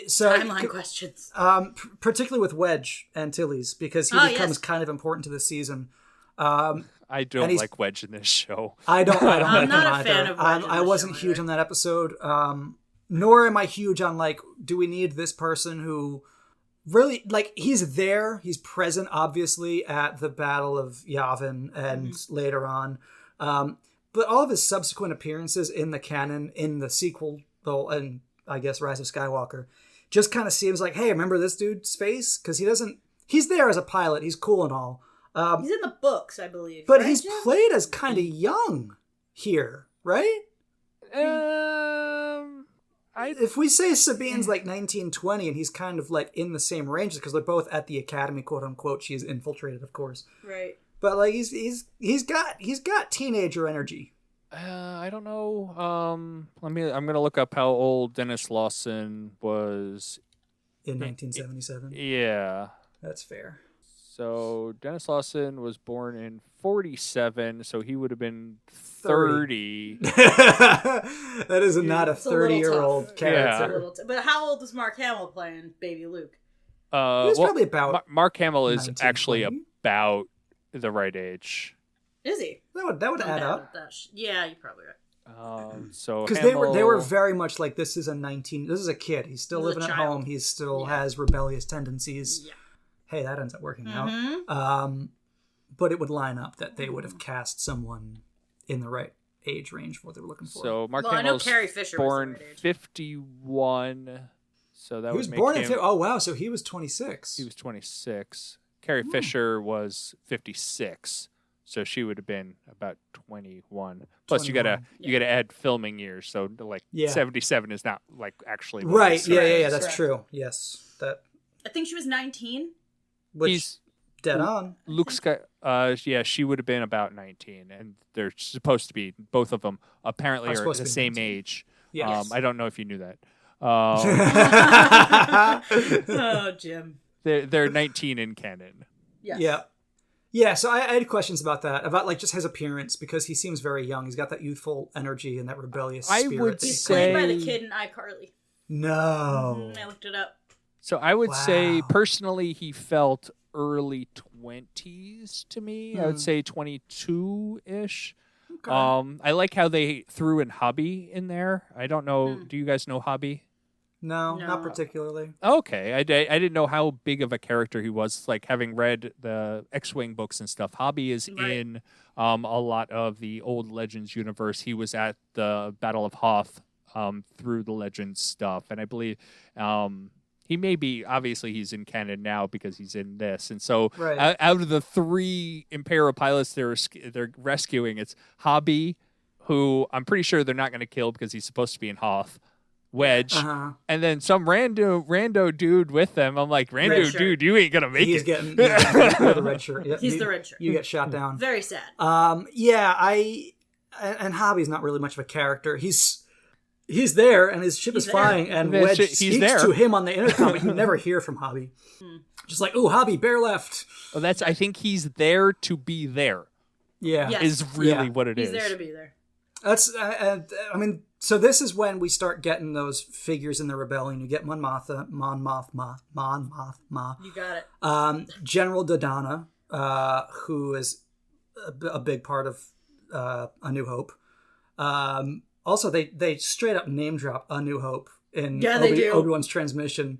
So, Timeline questions. particularly with Wedge Antilles, because he Oh, becomes yes. kind of important to the season. I don't he's- like Wedge in this show. I don't like I'm him not a either. fan of Wedge in I the wasn't show huge either. on that episode. Nor am I huge on like, do we need this person who really like he's there, he's present obviously at the Battle of Yavin and later on. But all of his subsequent appearances in the canon, in the sequel, though, and I guess Rise of Skywalker, just kind of seems like, hey, remember this dude's face? Because he's there as a pilot, he's cool and all. He's in the books, I believe. But right, he's Jim? played as kind of young here, right? If we say Sabine's like 1920 and he's kind of like in the same range because they're both at the academy, quote unquote, she's infiltrated, of course. Right. But like he's got teenager energy. I don't know. I'm gonna look up how old Dennis Lawson was. In 1977. Yeah. That's fair. So Dennis Lawson was born in 47, so he would have been 30. That is not a It's a little 30-year-old tough. character. Yeah. But how old was Mark Hamill playing Baby Luke? He was probably about Mark Hamill is 19, actually 20. about the right age. Is he? That would add up. Yeah, you're probably right. So Because they were very much like, this is a kid. He's still He's a living at child. home. He still has rebellious tendencies. Yeah. Hey, that ends up working Mm-hmm. out. But it would line up that they would have cast someone in the right age range for what they were looking for. So Mark Well, I know Hamill's Carrie Fisher was born the right age. 51. So that he would was make born him, in... Oh, wow. So he was 26. He was 26. Carrie Fisher was 56. So she would have been about 21. Plus, you gotta add filming years. So 77 is not actually what Right. it's- Yeah. That's Right. true. Yes. I think she was 19. Which He's dead on. Luke Sky. She would have been about 19, and they're supposed to be both of them. Apparently, Are are supposed the to be same 19. age. Yes. I don't know if you knew that. Oh, Jim. They're 19 in canon. Yes. Yeah. Yeah, so I had questions about that, about just his appearance, because he seems very young. He's got that youthful energy and that rebellious I spirit. would that He's say- played by the kid in iCarly. No. I looked it up. So I would say Wow. personally, he felt early 20s to me. I would say 22-ish. Okay. I like how they threw in Hobby in there. I don't know. Do you guys know Hobby? No, No. not particularly. Okay, I didn't know how big of a character he was. Like having read the X-Wing books and stuff, Hobby is Right. in a lot of the old Legends universe. He was at the Battle of Hoth through the Legends stuff, and I believe he may be. Obviously, he's in canon now because he's in this. And so, Right. out of the 3 Imperial pilots they're rescuing, it's Hobby, who I'm pretty sure they're not going to kill because he's supposed to be in Hoth. Wedge, Uh-huh. and then some rando dude with them. I'm like, Red rando shirt. dude, you ain't gonna make He's it. getting the red shirt. Yep, He's the red shirt. You get shot down. Very sad. And Hobby's not really much of a character. He's there, and his ship is there. flying, and That Wedge shit- he's speaks there. to him on the intercom, but you never hear from Hobby. Just like, ooh, Hobby, bear left. Well, I think he's there to be there. Yeah. Yes. Is really Yeah. what it is. He's there to be there. That's, I mean, so this is when we start getting those figures in the rebellion. You get Mon Mothma. You got it. General Dodonna, who is a big part of A New Hope. Also, they straight up name drop A New Hope in they do. Obi-Wan's transmission,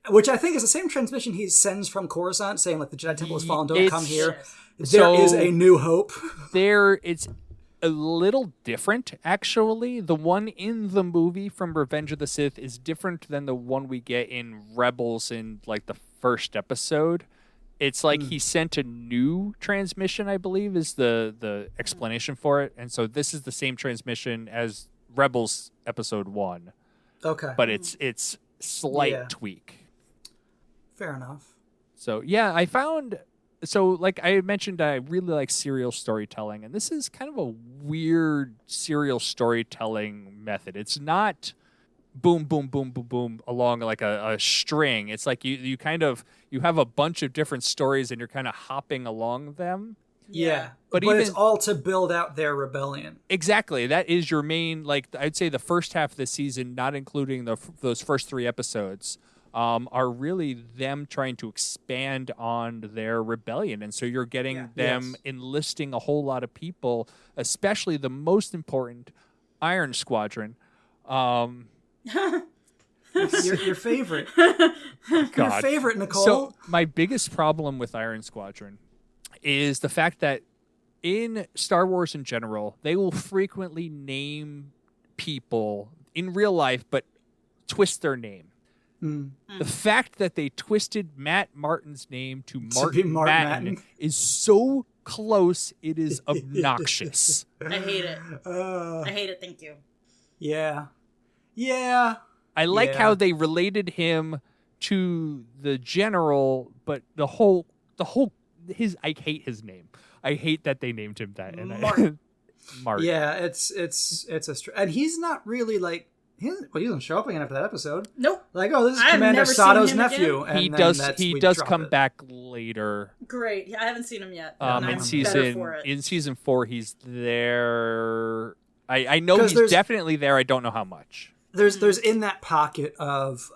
which I think is the same transmission he sends from Coruscant, saying like the Jedi Temple has fallen, don't come here. Yes. There So- is a New Hope. It's a little different, actually. The one in the movie from Revenge of the Sith is different than the one we get in Rebels in like the first episode. It's like he sent a new transmission, I believe, is the explanation for it. And so this is the same transmission as Rebels episode 1, Okay, but it's slight Yeah. tweak. fair enough. So yeah, I found, so like I mentioned, I really like serial storytelling, and this is kind of a weird serial storytelling method. It's not boom, boom, boom, boom, boom along like a string. It's like you have a bunch of different stories and you're kind of hopping along them. Yeah, But but it's even- all to build out their rebellion. Exactly. That is your main, like, I'd say the first half of the season, not including those first 3 episodes, are really them trying to expand on their rebellion. And so you're getting them Yes. enlisting a whole lot of people, especially the most important Iron Squadron. Your favorite, your God. favorite, Nicole. So my biggest problem with Iron Squadron is the fact that in Star Wars in general, they will frequently name people in real life, but twist their name. The fact that they twisted Matt Martin's name to be Martin Martin Matten Matten. is so close, it is obnoxious. I hate it. I hate it. Thank you. Yeah. I like Yeah. how they related him to the general, but the whole his I hate his name. I hate that they named him that. And Martin. Martin. Yeah, it's and he's not really like he doesn't show up again after that episode. Nope. Like, oh, this is I've Commander never seen Sato's him nephew. again. And He we does drop come it. back later. Great. Yeah, I haven't seen him yet. And I'm In better for it. season 4, he's there. I know 'Cause he's there's- definitely there. I don't know how much. There's in that pocket of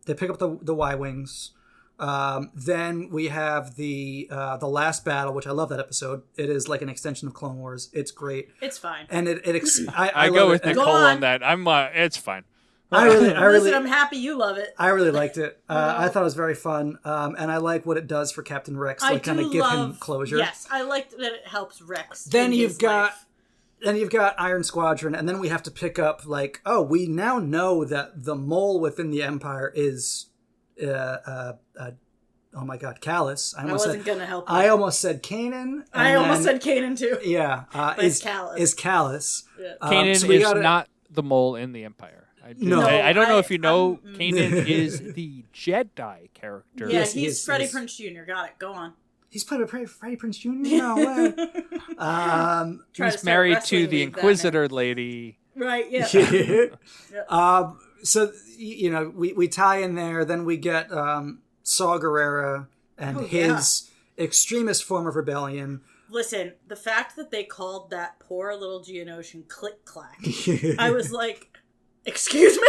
they pick up the Y-wings. Then we have the last battle, which I love that episode. It is like an extension of Clone Wars. It's great. It's fine. And I go love with it. Nicole on. on that. It's fine. Listen, I'm happy you love it. I really liked it. I thought it was very fun, and I like what it does for Captain Rex. I Like, kind of do give him love- closure. Yes, I liked that it helps Rex. Then in you've his got life. Iron Squadron, and then we have to pick up like, oh, we now know that the mole within the Empire is, oh my God, Callus. I wasn't gonna help. I almost said Kanan. I almost said Kanan too. Yeah, it's Callus. Is Callus. Yeah. Kanan so we is gotta- not the mole in the Empire. No. I don't know if you know, I'm- Kanan is the Jedi character. Yeah, Yes, he he's is, Freddie he is. Prinze Jr. Got it. Go on. He's played by Freddie Prinze Jr. No way. Try to He's start married wrestling to the league that Inquisitor lady. night. Right. Yeah. So we tie in there. Then we get Saw Gerrera and his extremist form of rebellion. Listen, the fact that they called that poor little Geonosian Click Clack, I was like, excuse me?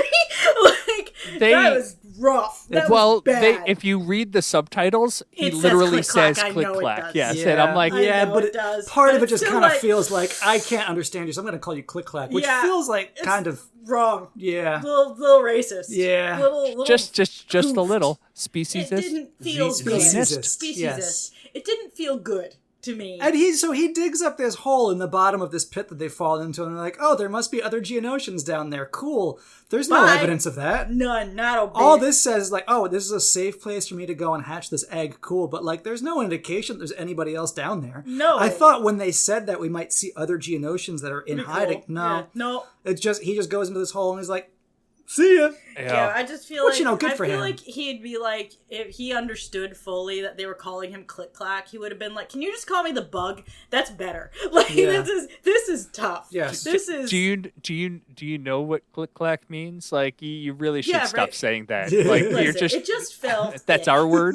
Like, that was rough. That was bad. if you read the subtitles, he It says literally click-clack. says I click know it clack. does. Yes, Yeah. and I'm like, I know but it does, part but of it it's just still kind of like- feels like I can't understand you, so I'm going to call you Click Clack, which Yeah, feels like it's kind of wrong. yeah. Little racist. Yeah. Little just a goofed. little It speciesist. didn't feel good. Speciesist. Speciesist. Yes. It didn't feel good to me. And he digs up this hole in the bottom of this pit that they fall into, and they're like, oh, there must be other Geonosians down there. Cool. There's no Bye. evidence of that. None. Not a bit. All this says is like, oh, this is a safe place for me to go and hatch this egg. Cool. But like, there's no indication there's anybody else down there. No. I thought when they said that we might see other Geonosians that are in Pretty hiding. cool. No. Yeah. No. It's just, he just goes into this hole and he's like, see ya. Yeah, I just feel Which, like you know, good I for feel him. like he'd be like, if he understood fully that they were calling him Click Clack, he would have been like, "Can you just call me the Bug? That's better." Like Yeah. this is tough. Yes. This is. Do you know what click clack means? Like you really should Yeah, stop right. saying that. Yeah. Like Listen, you're just it just felt. that's thick. our word.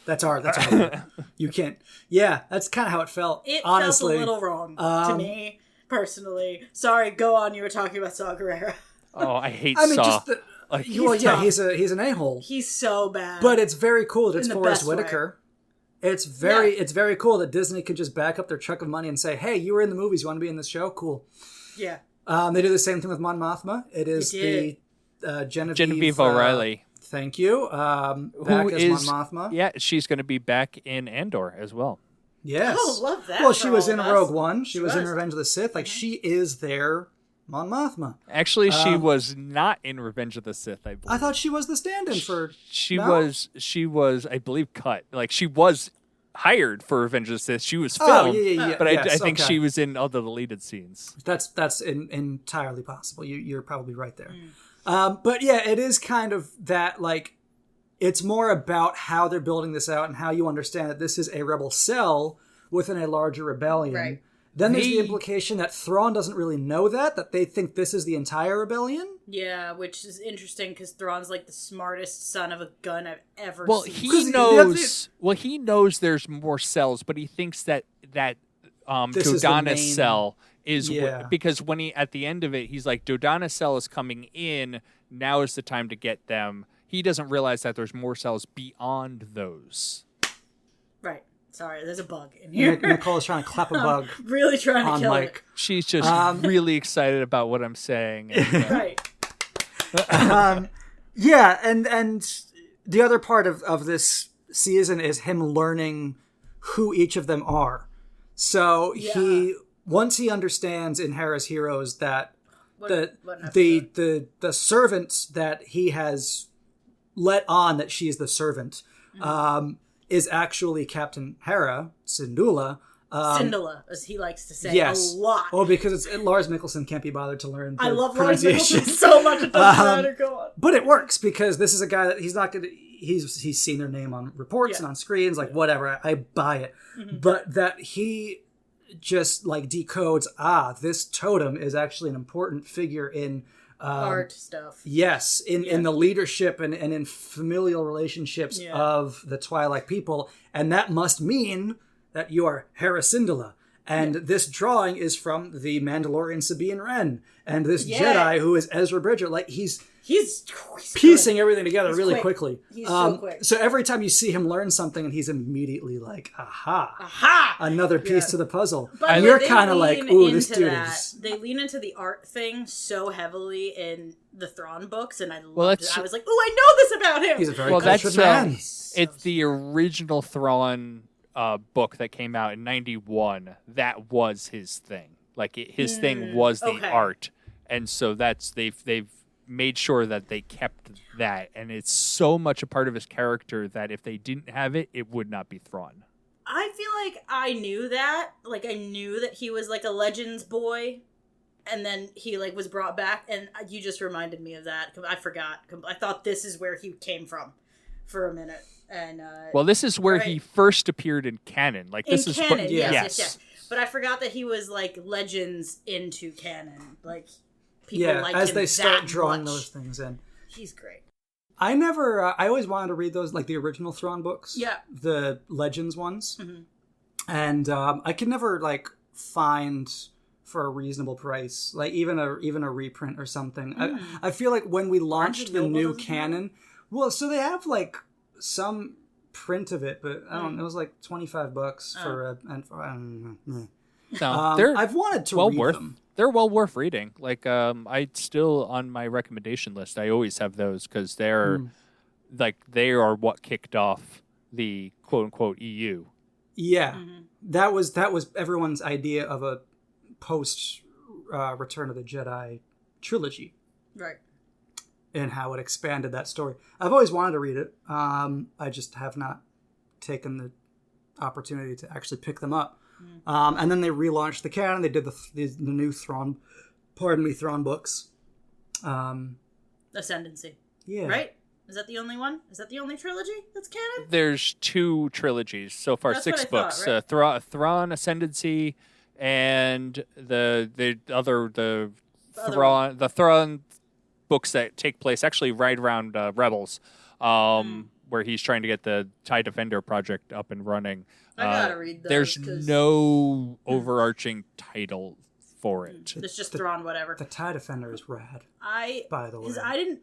That's our word. You can't. Yeah, that's kind of how it felt. It honestly. felt a little wrong to me personally. Sorry, go on. You were talking about Saw Gerrera. Oh, I hate I mean, Saw. just the, Like, well, yeah, tough. he's an a-hole. He's so bad. But it's very cool that it's In the Forrest best way. Whitaker. It's very cool that Disney can just back up their truck of money and say, "Hey, you were in the movies. You want to be in this show? Cool." yeah, They do the same thing with Mon Mothma. It is They the Genevieve O'Reilly, Thank you. Back who as is Mon Mothma. yeah, she's going to be back in Andor as well. Yes. Oh, love that Well, for she was all in of us. Rogue One. She was in was. Revenge of the Sith. Like she is their Mon Mothma. Actually, she was not in Revenge of the Sith. I believe. I thought she was the stand-in for. She No? was, I believe, cut. Like she was hired for Revenge of the Sith. She was Oh, filmed. yeah. But Yes, I think okay. she was in all the deleted scenes. That's entirely possible. You're probably right there. But yeah, it is kind of that, like, it's more about how they're building this out and how you understand that this is a rebel cell within a larger rebellion. Right. Then there's the They- implication that Thrawn doesn't really know that they think this is the entire rebellion. yeah, which is interesting because Thrawn's like the smartest son of a gun I've ever Well, seen. he 'Cause knows. Well, he knows there's more cells, but he thinks that This is the Dodonna's main- cell is Yeah. because when he at the end of it, he's like, Dodonna's cell is coming in. Now is the time to get them. He doesn't realize that there's more cells beyond those. Right. Sorry, there's a bug in here. Nicole is trying to clap a bug Really trying to on kill Mike. She's just really excited about what I'm saying. And, it. Right. Yeah, and the other part of this season is him learning who each of them are. So once he understands in Hera's Heroes that What the servant that he has let on that she's the servant is actually Captain Hera Syndulla. Syndulla, as he likes to say Yes, a lot. Well, because Lars Mikkelsen can't be bothered to learn. The I love Lars pronunciation. Mikkelsen so much. It doesn't matter. Go on. But it works because this is a guy that he's not gonna. He's seen their name on reports and on screens, like whatever. I buy it, but that he just like decodes. This totem is actually an important figure in art stuff. Yes, in the leadership and in familial relationships of the Twilight people. And that must mean that you are Hera Syndulla. And this drawing is from the Mandalorian Sabine Wren. And this Jedi who is Ezra Bridger. Like, he's piecing everything together really quickly. He's so quick. So every time you see him learn something, and he's immediately like, aha! Another piece to the puzzle. But and you're kind of like, ooh, this dude is... They lean into the art thing so heavily in the Thrawn books, and I loved it. I was like, ooh, I know this about him! He's a very cultured man. It's the original Thrawn book that came out in 91. That was his thing. Like, his thing was the art. And so they've made sure that they kept that, and it's so much a part of his character that if they didn't have it, it would not be Thrawn. I feel like I knew that. Like, I knew that he was like a Legends boy, and then he like was brought back, and you just reminded me of that. I forgot. I thought this is where he came from for a minute. And well, this is where he first appeared in canon. Like, this is canon, yes. But I forgot that he was like Legends into canon. Like, people like as him they start that drawing much. those things in. He's great. I never. I always wanted to read those, like the original Thrawn books. Yeah, the Legends ones, and I could never like find for a reasonable price, like even a reprint or something. I feel like when we launched the new canon, well, so they have like some print of it, but I don't know. It was like $25 for a. And for, I don't know. No, I've wanted to read them. They're well worth reading. Like, I still on my recommendation list. I always have those because they're like they are what kicked off the quote unquote EU. Yeah, that was everyone's idea of a post Return of the Jedi trilogy, right? And how it expanded that story. I've always wanted to read it. I just have not taken the opportunity to actually pick them up. And then they relaunched the canon. They did the new Thrawn books. Ascendancy. Yeah. Right? Is that the only one? Is that the only trilogy that's canon? There's 2 trilogies so far, That's 6 what I books. thought, right? Thrawn Ascendancy, and the Thrawn books that take place actually right around Rebels, where he's trying to get the TIE Defender project up and running. I gotta read those. There's no overarching title for it. It's just Thrawn whatever. The TIE Defender is rad. By the way, because I didn't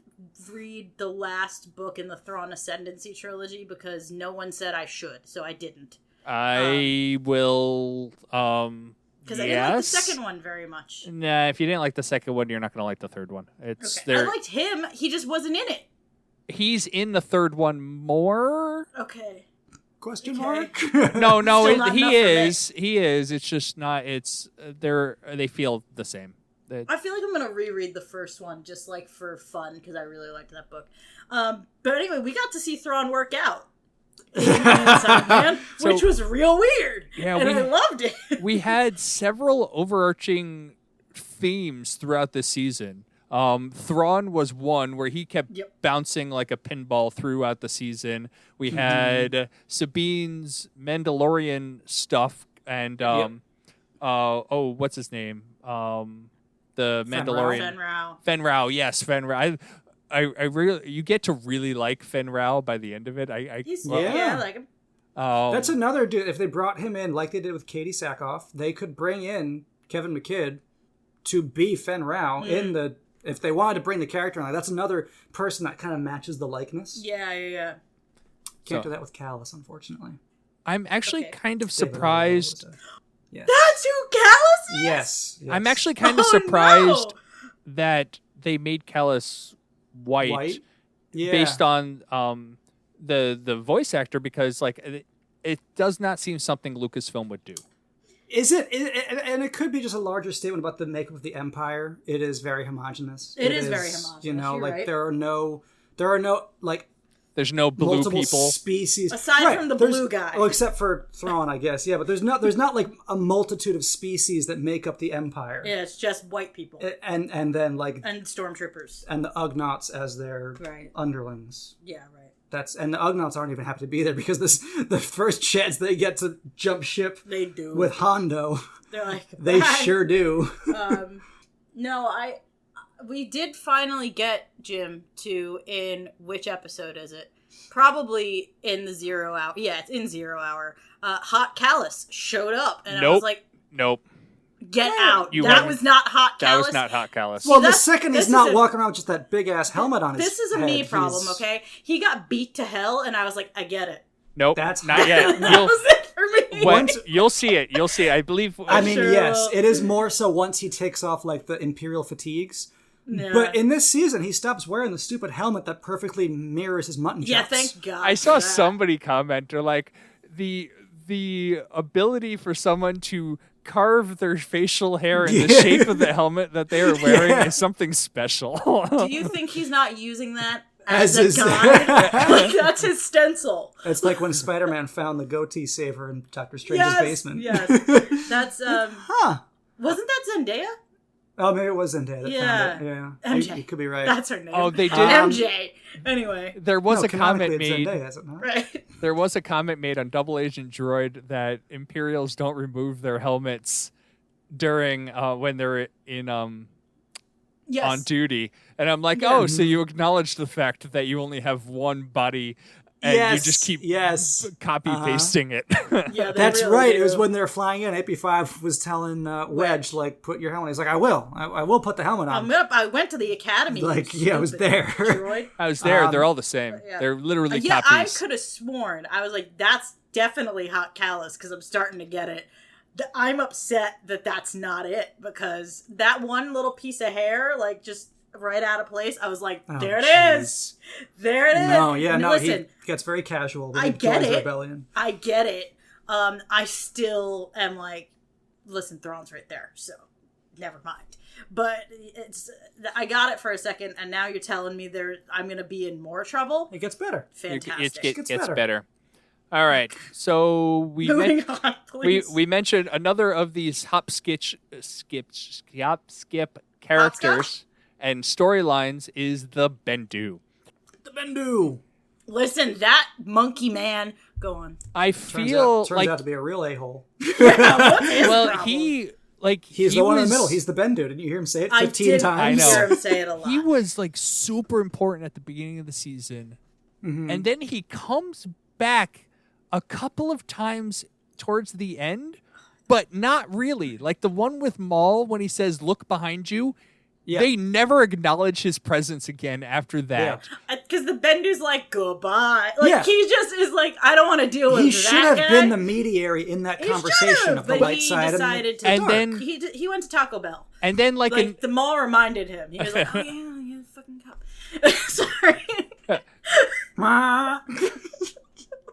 read the last book in the Thrawn Ascendancy trilogy because no one said I should, so I didn't. I will. Because I didn't like the second one very much. Nah, if you didn't like the second one, you're not going to like the third one. I liked him. He just wasn't in it. He's in the third one more. Okay. Question mark? No, he is. He is. It's just not. It's they feel the same. I feel like I'm gonna reread the first one just like for fun because I really liked that book. But anyway, we got to see Thrawn work out. Inside Man, which was real weird. Yeah, and I loved it. We had several overarching themes throughout this season. Thrawn was one where he kept bouncing like a pinball throughout the season. We had Sabine's Mandalorian stuff and what's his name? The Mandalorian Fen Rao. Yes, Fen Rao. I really, you get to really like Fen Rao by the end of it. I like him. That's another dude. If they brought him in like they did with Katie Sackhoff, they could bring in Kevin McKidd to be Fen Rao in the. If they wanted to bring the character in, like, that's another person that kind of matches the likeness. Yeah. Can't do that with Callus, unfortunately. I'm actually kind of surprised. Yes. That's who Callus is? Yes. I'm actually kind of surprised that they made Callus white? Based on the voice actor, because like it does not seem something Lucasfilm would do. Is it? And it could be just a larger statement about the makeup of the Empire. It is very homogenous. It is very homogenous. You know, like right. there are no like. There's no blue multiple people species aside from the blue guy. Oh, except for Thrawn, I guess. Yeah, but there's not like a multitude of species that make up the Empire. Yeah, it's just white people. And then like and stormtroopers and the Ugnaughts as their underlings. Yeah, right. And the Ugnaughts aren't even happy to be there because the first chance they get to jump ship they do with Hondo. They're like they sure do. No, we did finally get Jim to, in which episode is it? Probably in the 0 hour. Yeah, it's in 0 hour. Hot Callus showed up, and I was like, Nope. Get out. You That wouldn't. was not Hot That Callus. was not Hot Callus. Well, the that's- second this he's not is a- walking around with just that big ass helmet on his This is a head, me problem, he's- okay? He got beat to hell, and I was like, I get it. Nope. That's- not yet. That You'll, was it for me. when, you'll see it. You'll see it. I believe. I mean, Sure yes, will. it is more so once he takes off like the Imperial fatigues. Yeah. But in this season, he stops wearing the stupid helmet that perfectly mirrors his mutton chops. Yeah, thank God. I saw for that. somebody comment, or like the ability for someone to carve their facial hair in the shape of the helmet that they are wearing is something special. Do you think he's not using that As as, his- a guide? Like, that's his stencil. It's like when Spider-Man found the goatee saver in Doctor Strange's Yes, basement. yes. That's Huh. wasn't that Zendaya? Oh, maybe it was Zendaya that Yeah. found it. Yeah. MJ. You could be right. That's her name. Oh, they did. MJ. Anyway, There was No, a comment canonically it's made. Zendaya, is it not? right. There was a comment made on Double Agent Droid that Imperials don't remove their helmets during when they're in Yes. on duty, and I'm like, oh, so you acknowledge the fact that you only have one body, and you just keep copy pasting it. Yeah, they That's really right. do. It was when they were flying in. AP5 was telling Wedge, like, put your helmet. He's like, I will. I will put the helmet on. I went to the academy. Like, you yeah, I was stupid there. droid. I was there. They're all the same. Yeah. They're literally Yeah, copies. I could have sworn. I was like, that's definitely Hot Callus, because I'm starting to get it. I'm upset that that's not it, because that one little piece of hair, like, just right out of place, I was like, there it is. There it is. No, yeah, And no, listen, he gets very casual with I the get Droid's it. Rebellion. I get it. I still am like, listen, Thrawn's right there, so never mind. But I got it for a second, and now you're telling me I'm going to be in more trouble? It gets better. Fantastic. It gets gets better. better. All right, so Moving on, please. we mentioned another of these skip characters and storylines is the Bendu. The Bendu. Listen, that monkey man. Go on. I Turns feel out like to be a real a-hole. What's his well, problem? He's the one in the middle. He's the Bendu. Didn't you hear him say it 15 times? I know. hear him say it a lot. he was like super important at the beginning of the season, and then he comes back a couple of times towards the end, but not really. Like the one with Maul when he says, "Look behind you." Yeah. They never acknowledge his presence again after that. Because the Bendu's like, goodbye. Like, Yeah. he just is like, I don't want to deal with He that should have guy. been the mediary in that He conversation should've, of the but light he side decided to. And dark. then- He went to Taco Bell. And then Like, the mall reminded him. He was like, oh, yeah, you fucking cop. Sorry.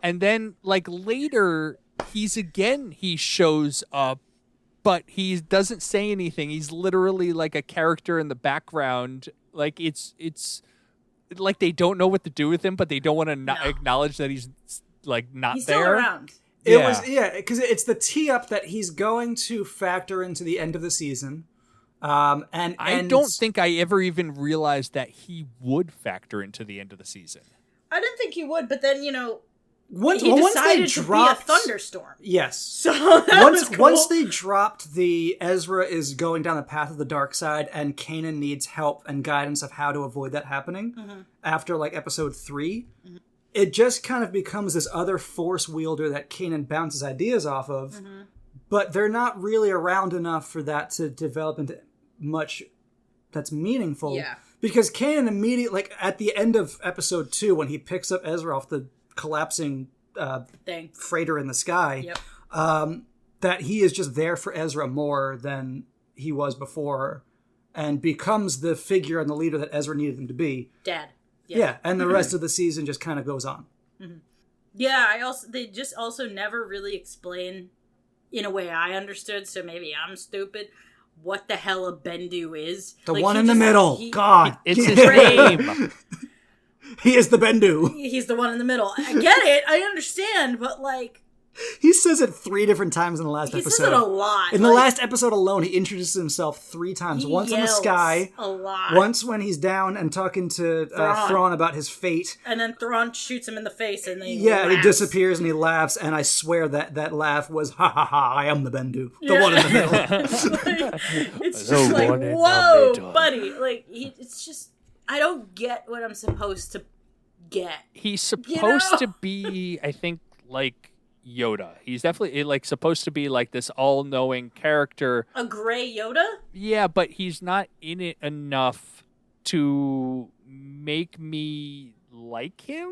And then, like, later, he shows up, but he doesn't say anything. He's literally like a character in the background. Like, it's like they don't know what to do with him, but they don't want to acknowledge that he's, like, not He's there. still around. Because it's the tee up that he's going to factor into the end of the season. And I don't think I ever even realized that he would factor into the end of the season. I didn't think he would, but then, once he they decided to dropped, be a thunderstorm. Yes. So that was cool. Once they dropped the Ezra is going down the path of the dark side and Kanan needs help and guidance of how to avoid that happening after like episode 3, it just kind of becomes this other force wielder that Kanan bounces ideas off of, but they're not really around enough for that to develop into much that's meaningful. Yeah. Because Kanan immediately, like at the end of episode 2, when he picks up Ezra off the collapsing thing. freighter in the sky, that he is just there for Ezra more than he was before and becomes the figure and the leader that Ezra needed him to be. Dad. Yeah, and the rest of the season just kind of goes on. Yeah, they just also never really explain, in a way I understood, so maybe I'm stupid, what the hell a Bendu is. The Like, one he in the just- middle. he- God. It's his name. He is the Bendu. He's the one in the middle. I get it. I understand, but like, He says it 3 different times in the last He episode. says it a lot. In the last episode alone, he introduces himself 3 times. He Once in the yells sky. a lot. Once when he's down and talking to Thrawn about his fate. And then Thrawn shoots him in the face and then he Yeah, and he laughs. disappears and he laughs, and I swear that laugh was, ha ha ha, I am the Bendu. The one in the middle. Like, it's The just like, one in the whoa, middle. buddy. Like, it's just, I don't get what I'm supposed to get. He's supposed know? to be, I think, like Yoda. He's definitely like supposed to be like this all-knowing character. A gray Yoda? Yeah, but he's not in it enough to make me like him.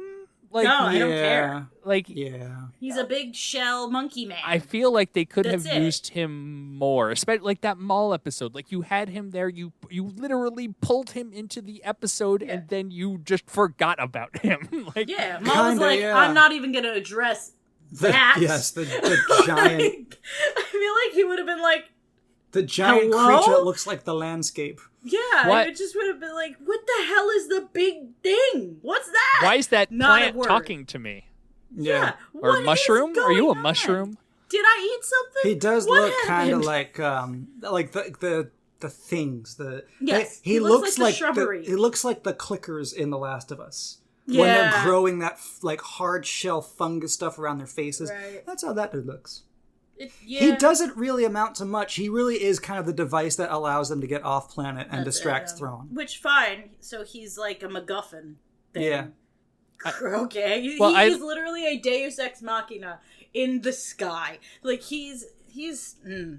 Like, No, I don't care. like Yeah. He's a big shell monkey man. I feel like they could That's have it. used him more, especially like that mall episode. Like you had him there, you literally pulled him into the episode, and then you just forgot about him. Like, yeah, Mom was Kinda, like, yeah. I'm not even going to address that. Yes, the giant... Like, I feel like he would have been like, The giant Hello? creature that looks like the landscape. yeah, What? it just would have been like, what the hell is the big thing? What's that? why is that Not a plant word. talking to me? Yeah. Or what is mushroom? Are you a going on? mushroom? Did I eat something? He does What look kind of happened? like the things. Yes, he he looks looks like the shrubbery. he looks like the clickers in The Last of Us. When Yeah. they're growing that like hard shell fungus stuff around their faces. Right. That's how that dude looks. Yeah. He doesn't really amount to much. He really is kind of the device that allows them to get off planet and That's distracts it. Thrawn. Which, fine. So he's like a MacGuffin thing. Yeah. Okay. Well, He's literally a Deus Ex Machina in the sky. Like, he's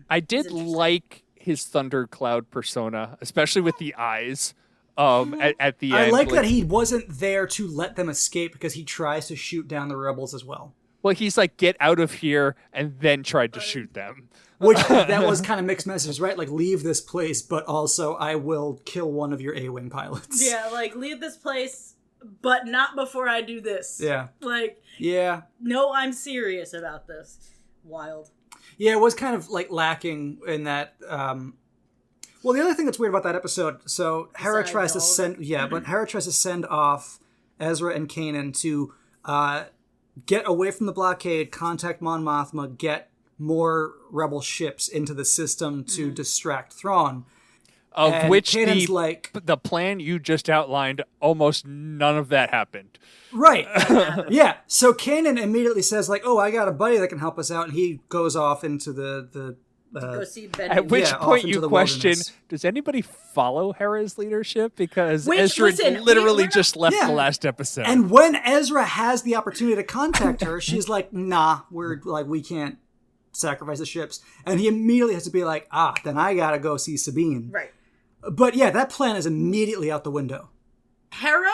I did interesting. like his thundercloud persona, especially with the eyes. At the I end, like that he wasn't there to let them escape because he tries to shoot down the rebels as well. Well, he's like, get out of here, and then tried to shoot them. Which that was kind of mixed messages, right? Like, leave this place, but also I will kill one of your A-wing pilots. yeah, like, leave this place, but not before I do this. Yeah. Like, Yeah. no, I'm serious about this. Wild. Yeah, it was kind of like lacking in that. Well, the other thing that's weird about that episode, so Hera Besides tries to all of send, but Hera tries to send off Ezra and Kanan to get away from the blockade, contact Mon Mothma, get more rebel ships into the system to distract Thrawn. Of And which Kanan's the like, the plan you just outlined, almost none of that happened. right, yeah. So Kanan immediately says like, "Oh, I got a buddy that can help us out," and he goes off into the Go see Ben. At which Yeah, off point into you the question, wilderness. does anybody follow Hera's leadership? Because Which, Ezra listen, literally we're not- just left Yeah. the last episode. And when Ezra has the opportunity to contact her, she's like, "Nah, we can't sacrifice the ships." And he immediately has to be like, then I gotta go see Sabine. Right. But yeah, that plan is immediately out the window. Hera,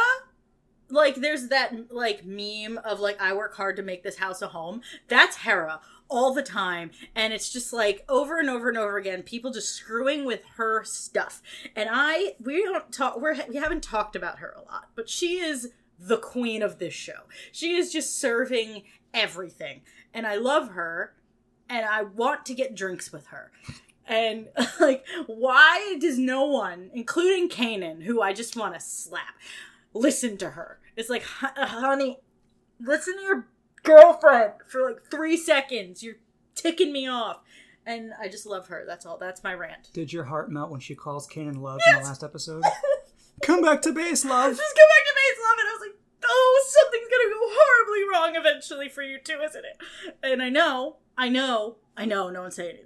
like, there's that, like, meme of, like, I work hard to make this house a home. That's Hera all the time. And it's just, like, over and over and over again, people just screwing with her stuff. And we haven't talked about her a lot, but she is the queen of this show. She is just serving everything. And I love her, and I want to get drinks with her. And, like, why does no one, including Kanan, who I just want to slap, listen to her? It's like, honey, listen to your girlfriend for, like, 3 seconds. You're ticking me off. And I just love her. That's all. That's my rant. Did your heart melt when she calls Kanan love in the last episode? Come back to base, love. Just come back to base, love. And I was like, oh, something's going to go horribly wrong eventually for you too, isn't it? And I know, no one say anything.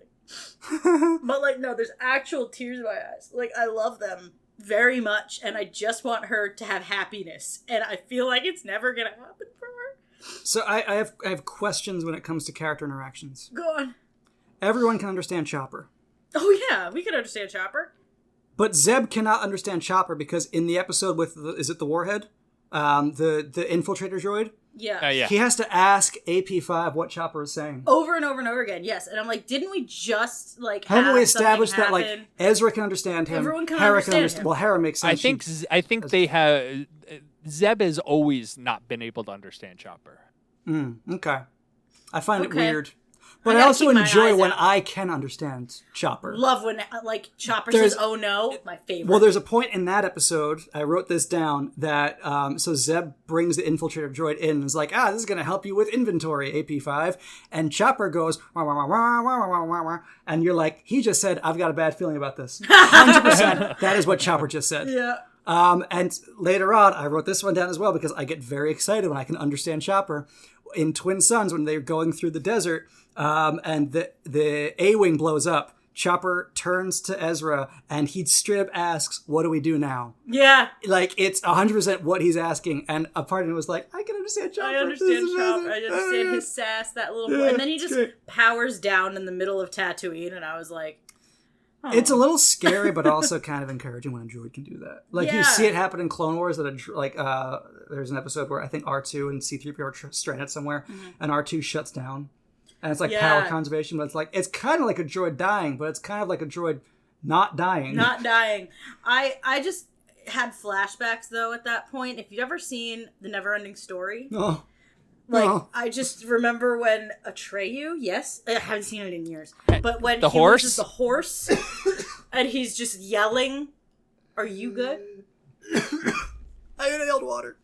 But, like, no, there's actual tears in my eyes. Like, I love them very much, and I just want her to have happiness, and I feel like it's never gonna happen for her. So I have questions when it comes to character interactions. Go on. Everyone can understand Chopper, Oh yeah, we can understand Chopper. but Zeb cannot understand Chopper because in the episode with is it the Warhead, the infiltrator droid, yeah. he has to ask AP5 what Chopper is saying. Over and over and over again, yes. And I'm like, didn't we just, like, Haven't have we established something that like happen? Ezra can understand him? Everyone can Hera understand him. Well, Hera makes sense. I think they have. Zeb has always not been able to understand Chopper. Okay. I find it Okay. weird. But I gotta also keep my enjoy eyes when out. I can understand Chopper. Love when like Chopper There's- says, "Oh no," my favorite. Well, there's a point in that episode, I wrote this down, that so Zeb brings the infiltrator droid in and is like, this is going to help you with inventory, AP5. And Chopper goes, wah, wah, wah, wah, wah, wah, wah, wah, and you're like, he just said, I've got a bad feeling about this. 100%. That is what Chopper just said. yeah. And later on, I wrote this one down as well because I get very excited when I can understand Chopper. In Twin Suns, when they're going through the desert, and the A-Wing blows up, Chopper turns to Ezra and he straight up asks, "What do we do now?" Yeah. Like, it's 100% what he's asking, and a part of me was like, I can understand Chopper. I This understand is amazing. Chopper. I understand his sass, that little boy. And then he just powers down in the middle of Tatooine, and I was like, oh. It's a little scary, but also kind of encouraging when a droid can do that. Like, you Yeah. see it happen in Clone Wars, that there's an episode where I think R2 and C-3PO are stranded somewhere, and R2 shuts down. And it's like power conservation, but it's kind of like a droid dying, but it's kind of like a droid not dying. Not dying. I just had flashbacks, though, at that point. If you've ever seen The Neverending Story, Oh. I just remember when Atreyu, yes, I haven't seen it in years, but when The he horse? loses the horse, and he's just yelling, "Are you good?" I inhaled water.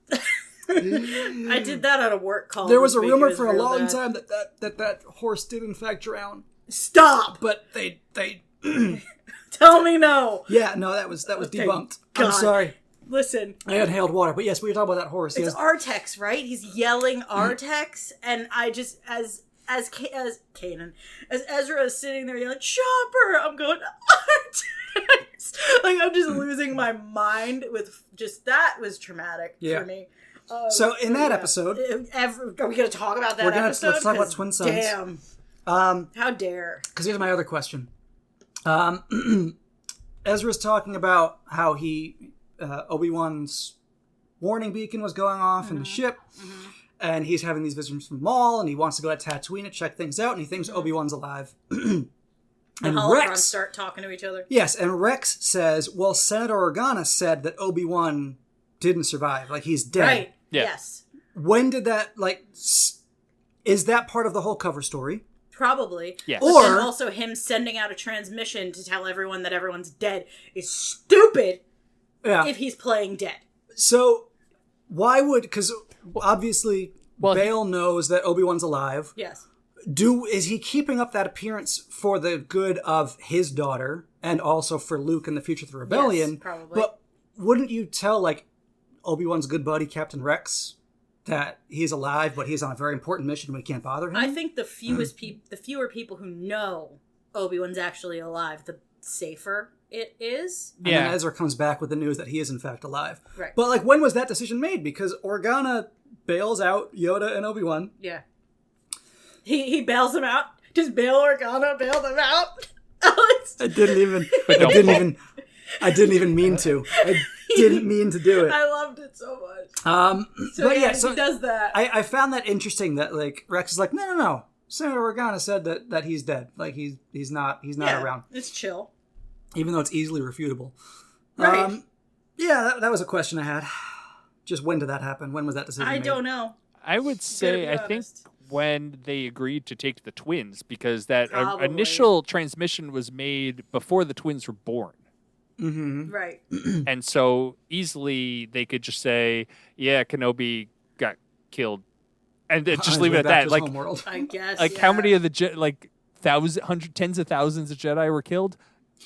I did that on a work call. There was this a week. rumor It was for a real long bad. time that horse did in fact drown, Stop! but they Tell me no. yeah, no, that was debunked. God. I'm sorry. Listen, I inhaled water, but yes, we were talking about that horse. it's Yes. Artex, right? He's yelling Artex, and I just as Kanan, as Ezra is sitting there yelling Chopper, I'm going Artex. Like, I'm just losing my mind with just that was traumatic Yeah. for me. So in that episode, are we going to talk about that We're gonna- episode? let's talk about 'Cause Twin Suns. Damn. How dare? because here's my other question. Ezra's talking about how he Obi-Wan's warning beacon was going off in the ship, and he's having these visitors from Maul, and he wants to go to Tatooine to check things out, and he thinks Obi-Wan's alive. The And holocrons Rex, start talking to each other. yes, and Rex says, well, Senator Organa said that Obi-Wan didn't survive, like he's dead. Right. Yeah. Yes. When did that, is that part of the whole cover story? Probably. Yes. But Or- then also him sending out a transmission to tell everyone that everyone's dead is stupid Yeah. if he's playing dead. So, why would, because obviously Well, Bale knows that Obi-Wan's alive. Yes. Is he keeping up that appearance for the good of his daughter and also for Luke in the future of the rebellion? Yes, probably. But wouldn't you tell, like, Obi-Wan's good buddy, Captain Rex, that he's alive, but he's on a very important mission and we can't bother him? I think the fewer people who know Obi-Wan's actually alive, the safer it is. And then Yeah. Ezra comes back with the news that he is in fact alive. Right. But, like, when was that decision made? Because Organa bails out Yoda and Obi-Wan. Yeah. He bails them out. Does Bail Organa bail them out? Alex? I didn't even mean to. I didn't mean to do it. I loved it so much. So But yeah, so he does that. I found that interesting that, like, Rex is like, no. Senator Organa said that he's dead. Like, he's not yeah, around. It's chill. Even though it's easily refutable. Right. Yeah, that was a question I had. Just when did that happen? When was that decision I made? don't know. I would say, be I think honest. when they agreed to take the twins, because that Probably. initial transmission was made before the twins were born. Right. And so easily they could just say, yeah, Kenobi got killed. And then just leave it at Back to that. his Like, homeworld. I guess. like how many of the tens of thousands of Jedi were killed?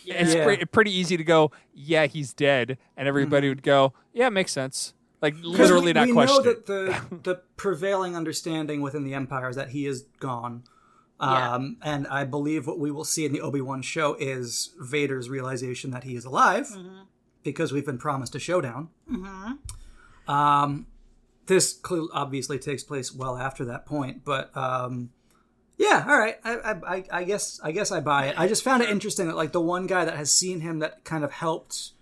It's Yeah. pretty easy to go, yeah, he's dead. And everybody would go, yeah, makes sense. Like, 'Cause literally not we question know it. that the prevailing understanding within the Empire is that he is gone. Yeah. And I believe what we will see in the Obi-Wan show is Vader's realization that he is alive, because we've been promised a showdown. This obviously takes place well after that point, but yeah, all right. I guess I buy it. I just found it interesting that, like, the one guy that has seen him that kind of helped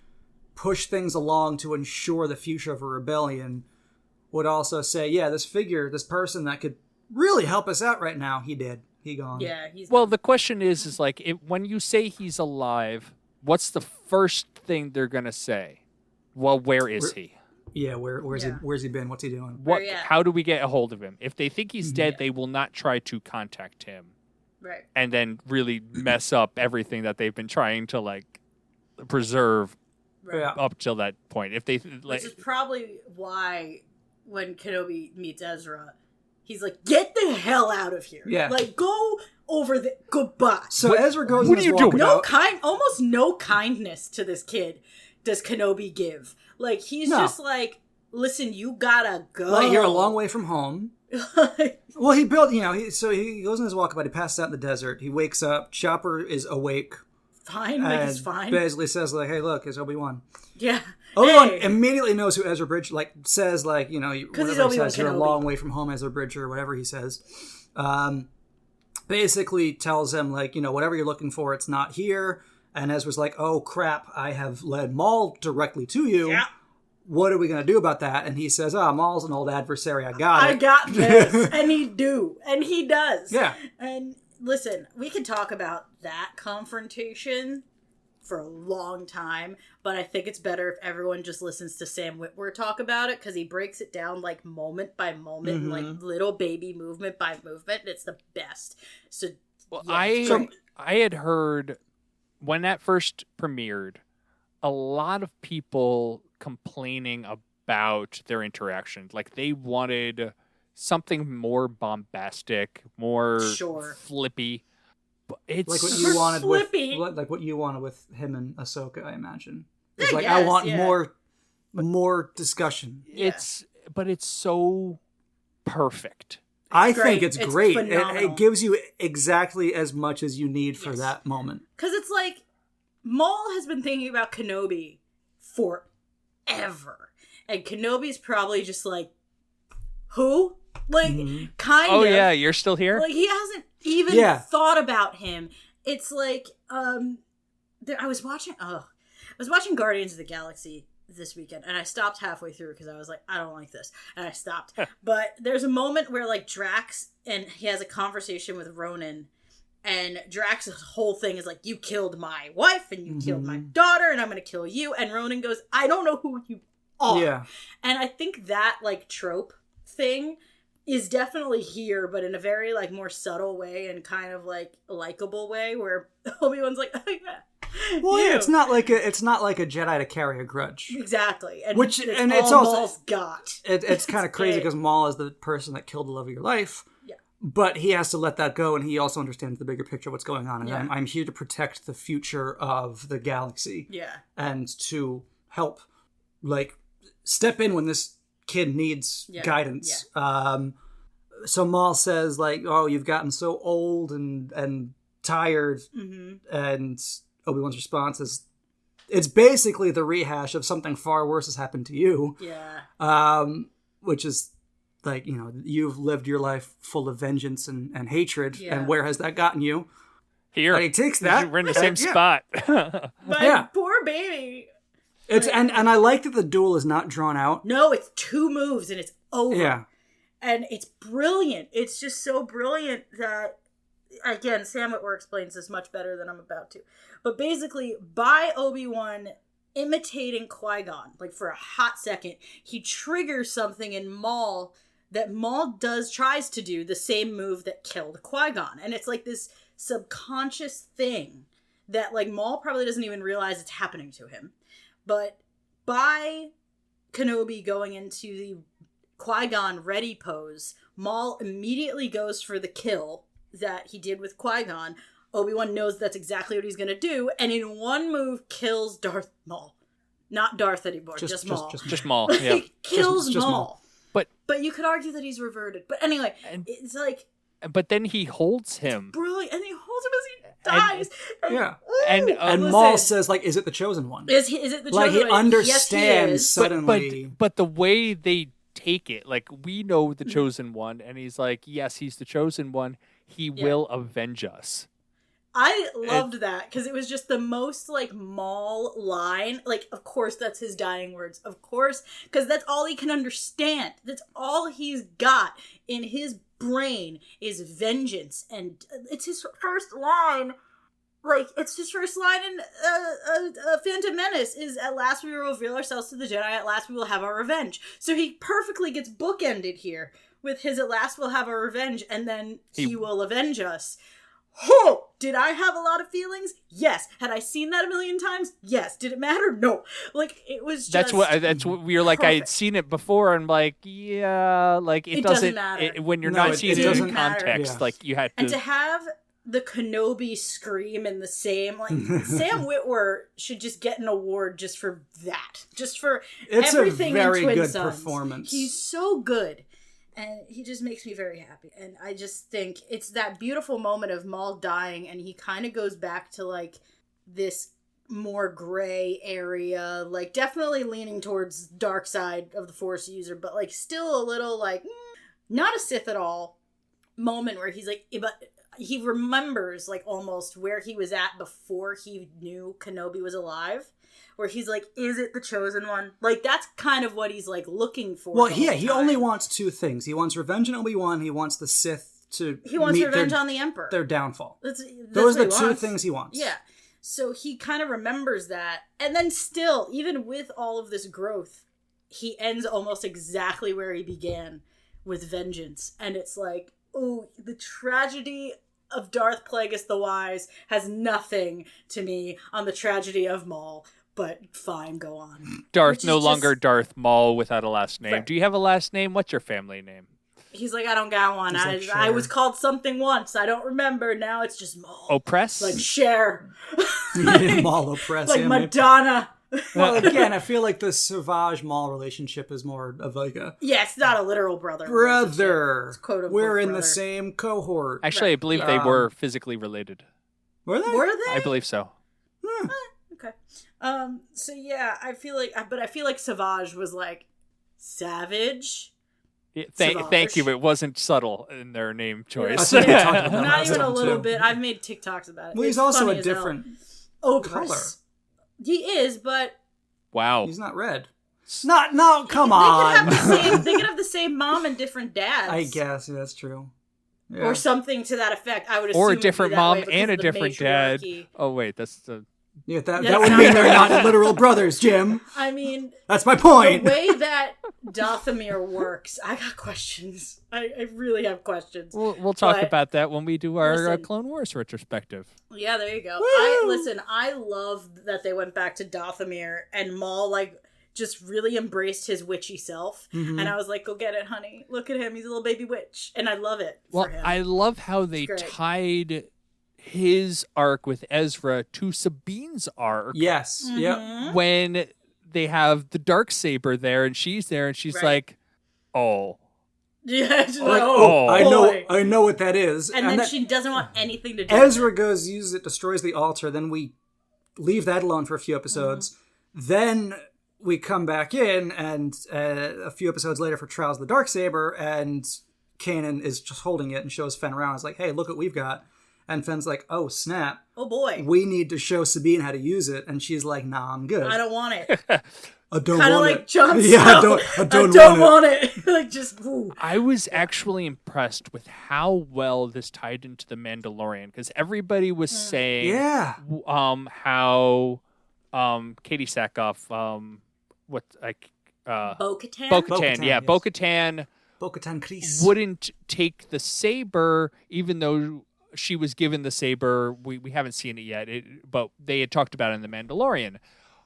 push things along to ensure the future of a rebellion would also say, yeah, this person that could really help us out right now, he gone. Yeah, he's Well, the question is like, when you say he's alive, what's the first thing they're going to say? Well, where is he? Yeah, where's Yeah. he been? What's he doing? What? he at? How do we get a hold of him? If they think he's dead, they will not try to contact him. Right. and then really mess up everything that they've been trying to like preserve Yeah. up till that point. If they like, Which is probably why when Kenobi meets Ezra, he's like, "Get the hell out of here! Yeah. Like, go over the goodbye." So Ezra goes. what and are is you walking doing? No out. almost no kindness to this kid does Kenobi give. Like, he's No. just like, "Listen, you gotta go. Like, you're a long way from home. Well, he built. So he goes on his walkabout. He passes out in the desert. He wakes up. Chopper is awake. Fine, like, And he's fine. basically says like, "Hey, look, it's Obi-Wan." Yeah. Obi-Wan Hey. immediately knows who Ezra Bridger, says, whatever he's he Obi-Wan says, you're a Kenobi. long way from home, Ezra Bridger, or whatever he says. Basically tells him, whatever you're looking for, it's not here. And Ezra's like, oh, crap, I have led Maul directly to you. Yeah. What are we going to do about that? And he says, Maul's an old adversary, I got it. I got this. And he does. Yeah. And listen, we could talk about that confrontation for a long time, but I think it's better if everyone just listens to Sam Witwer talk about it, because he breaks it down like moment by moment, Mm-hmm. like little baby movement by movement. It's the best. So, well, yeah. I had heard when that first premiered, a lot of people complaining about their interaction. Like, they wanted something more bombastic, more Sure. flippy. But it's Like what Or you wanted flippy. like what you wanted with him and Ahsoka, I imagine. I It's like, guess, I want yeah. more discussion. but it's so perfect. I great. think it's It's great. phenomenal. It gives you exactly as much as you need for Yes. that moment. Because it's like, Maul has been thinking about Kenobi forever. And Kenobi's probably just like, who? Like, kind Oh of. yeah, you're still here? Like, he hasn't even Yeah. thought about him. It's like, I was watching Guardians of the Galaxy this weekend, and I stopped halfway through because I was like, I don't like this, and I stopped. But there's a moment where, like, Drax, and he has a conversation with Ronan, and Drax's whole thing is like, you killed my wife, and you killed my daughter, and I'm gonna kill you, and Ronan goes, I don't know who you are. Yeah. And I think that, like, trope thing is definitely here, but in a very, like, more subtle way and kind of, like, likable way, where Obi-Wan's like, oh, yeah. Well, you. yeah, it's not like a Jedi to carry a grudge. Exactly. And Which- it's and all it's also- Maul's got. It's kind of crazy great. because Maul is the person that killed the love of your life. Yeah. But he has to let that go, and he also understands the bigger picture of what's going on. And Yeah. I'm here to protect the future of the galaxy. Yeah. And to help, step in when this kid needs guidance. So Maul says, oh, you've gotten so old and tired. Mm-hmm. And Obi-Wan's response is, it's basically the rehash of something far worse has happened to you. Yeah. Which is, you've lived your life full of vengeance and hatred. Yeah. And where has that gotten you? Here. And he takes that. We're in the same Yeah. spot. But Yeah. poor baby. It's and I like that the duel is not drawn out. No, it's 2 moves and it's over. Yeah. And it's brilliant. It's just so brilliant that, again, Sam Witwer explains this much better than I'm about to. But basically, by Obi-Wan imitating Qui-Gon, for a hot second, he triggers something in Maul that Maul tries to do the same move that killed Qui-Gon. And it's like this subconscious thing that, Maul probably doesn't even realize it's happening to him. But by Kenobi going into the Qui-Gon ready pose, Maul immediately goes for the kill that he did with Qui-Gon. Obi-Wan knows that's exactly what he's going to do, and in one move kills Darth Maul. Not Darth anymore, just Maul. Just Maul. Yeah. Kills just Maul. Maul. But you could argue that he's reverted. But anyway, it's But then he holds him. brilliant, and he holds him as he dies. Yeah. And And listen. Maul says, is it the chosen one? Is it the Like, he chosen one? understands Yes, he is. suddenly. But the way they take it, we know the chosen one, and he's like, yes, he's the chosen one. He will avenge us. I loved that because it was just the most Maul line. Of course that's his dying words. Of course, because that's all he can understand. That's all he's got in his brain is vengeance, and it's his first line. It's his first line in Phantom Menace is, at last we will reveal ourselves to the Jedi, at last we will have our revenge. So he perfectly gets bookended here with his at last we'll have our revenge, and then he will avenge us. Oh, did I have a lot of feelings? Yes. Had I seen that a million times? Yes. Did it matter? No. Like, it was just That's what we were like. I had seen it before, and like, yeah, like it doesn't matter. when you're No, not it seeing it doesn't in matter. context, Yeah. like you had to. And to have the Kenobi scream in the same, like, Sam Witwer should just get an award just for that. Just for It's everything a very in Twin good Sons. performance. He's so good. And he just makes me very happy. And I just think it's that beautiful moment of Maul dying, and he kind of goes back to, like, this more gray area, like, definitely leaning towards dark side of the Force user, but, like, still a little, like, not a Sith at all moment where he's like, but he remembers, like, almost where he was at before he knew Kenobi was alive. Where he's like, is it the chosen one? Like, that's kind of what he's, like, looking for. Well, the whole he time. only wants two things. He wants revenge on Obi-Wan. He wants the Sith to He wants meet revenge on the Emperor. their downfall. That's Those are what the he two wants. things he wants. Yeah. So he kind of remembers that. And then still, even with all of this growth, he ends almost exactly where he began, with vengeance. And it's like, oh, the tragedy of Darth Plagueis the Wise has nothing to me on the tragedy of Maul. But fine, go on. Darth, Which no is longer just- Darth Maul without a last name. Right. Do you have a last name? What's your family name? He's like, I don't got one. He's I like, I Cher. was called something once. I don't remember. Now it's just Maul. Oppress? Like Cher. Maul oppress Like him. Madonna. Well, again, I feel like the Savage Maul relationship is more of like a Yeah, it's not a literal brother. brother. It's quote unquote We're in brother. the same cohort. Actually, I believe they were physically related. Were they? Were they? I believe so. Okay. So yeah, I feel like Savage was like savage. Yeah, Savage. thank you. It wasn't subtle in their name choice. That's what we talked about Not last even a time, little too. bit. I've made TikToks about it. Well, he's It's also funny a as hell. different Ogress. color. He is, but Wow. He's not red. Not no. Come on. they could have the same mom and different dads. I guess that's true. Yeah. Or something to that effect. I would assume Or a it'd be different that mom way because and a of the different dad. matriarchy. Oh wait, that's the. Yeah, that That's would not mean they're right. not literal brothers, Jim. I mean, That's my the point. way that Dathomir works, I got questions. I really have questions. We'll talk But- about that when we do our Listen. Clone Wars retrospective. Yeah, there you go. Woo! I love that they went back to Dathomir and Maul like just really embraced his witchy self. Mm-hmm. And I was like, go get it, honey. Look at him. He's a little baby witch. And I love it Well, for him. I love how they great. tied his arc with Ezra to Sabine's arc Yes. Mm-hmm. Yep. when they have the Darksaber there and she's there and she's Right. like, oh. Yeah, she's Like, oh, I know what that is. And then that, she doesn't want anything to do with Ezra it. goes, uses it, destroys the altar. Then we leave that alone for a few episodes. Mm-hmm. Then we come back in, and a few episodes later for Trials of the Darksaber, and Kanan is just holding it and shows Fen around. It's like, hey, look what we've got. And Fenn's like, oh, snap. Oh boy. We need to show Sabine how to use it. And she's like, nah, I'm good. I don't want it. I don't Kind of want like it. Jon Yeah, I Snow. don't want it. it. Like just ooh. I was actually impressed with how well this tied into The Mandalorian because everybody was saying Yeah. how Katie Sackhoff Bo-Katan. Bo-Katan, Bo-Katan, yeah, yes. Bo-Katan Bo-Katan Kryze. wouldn't take the saber even though she was given the saber. We haven't seen it yet, but they had talked about it in The Mandalorian.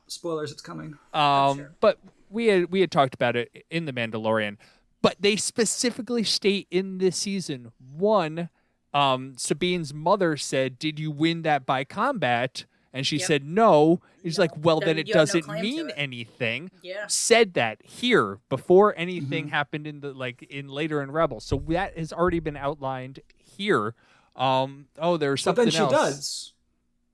Spoilers, it's coming. But we had talked about it in The Mandalorian. But they specifically state in this season, one, Sabine's mother said, "Did you win that by combat?" And she said no. He's like, well, then it you have no doesn't claim to mean it. anything. Yeah. Said that here before anything happened in in later in Rebels. So that has already been outlined here. There's But something then she else. does.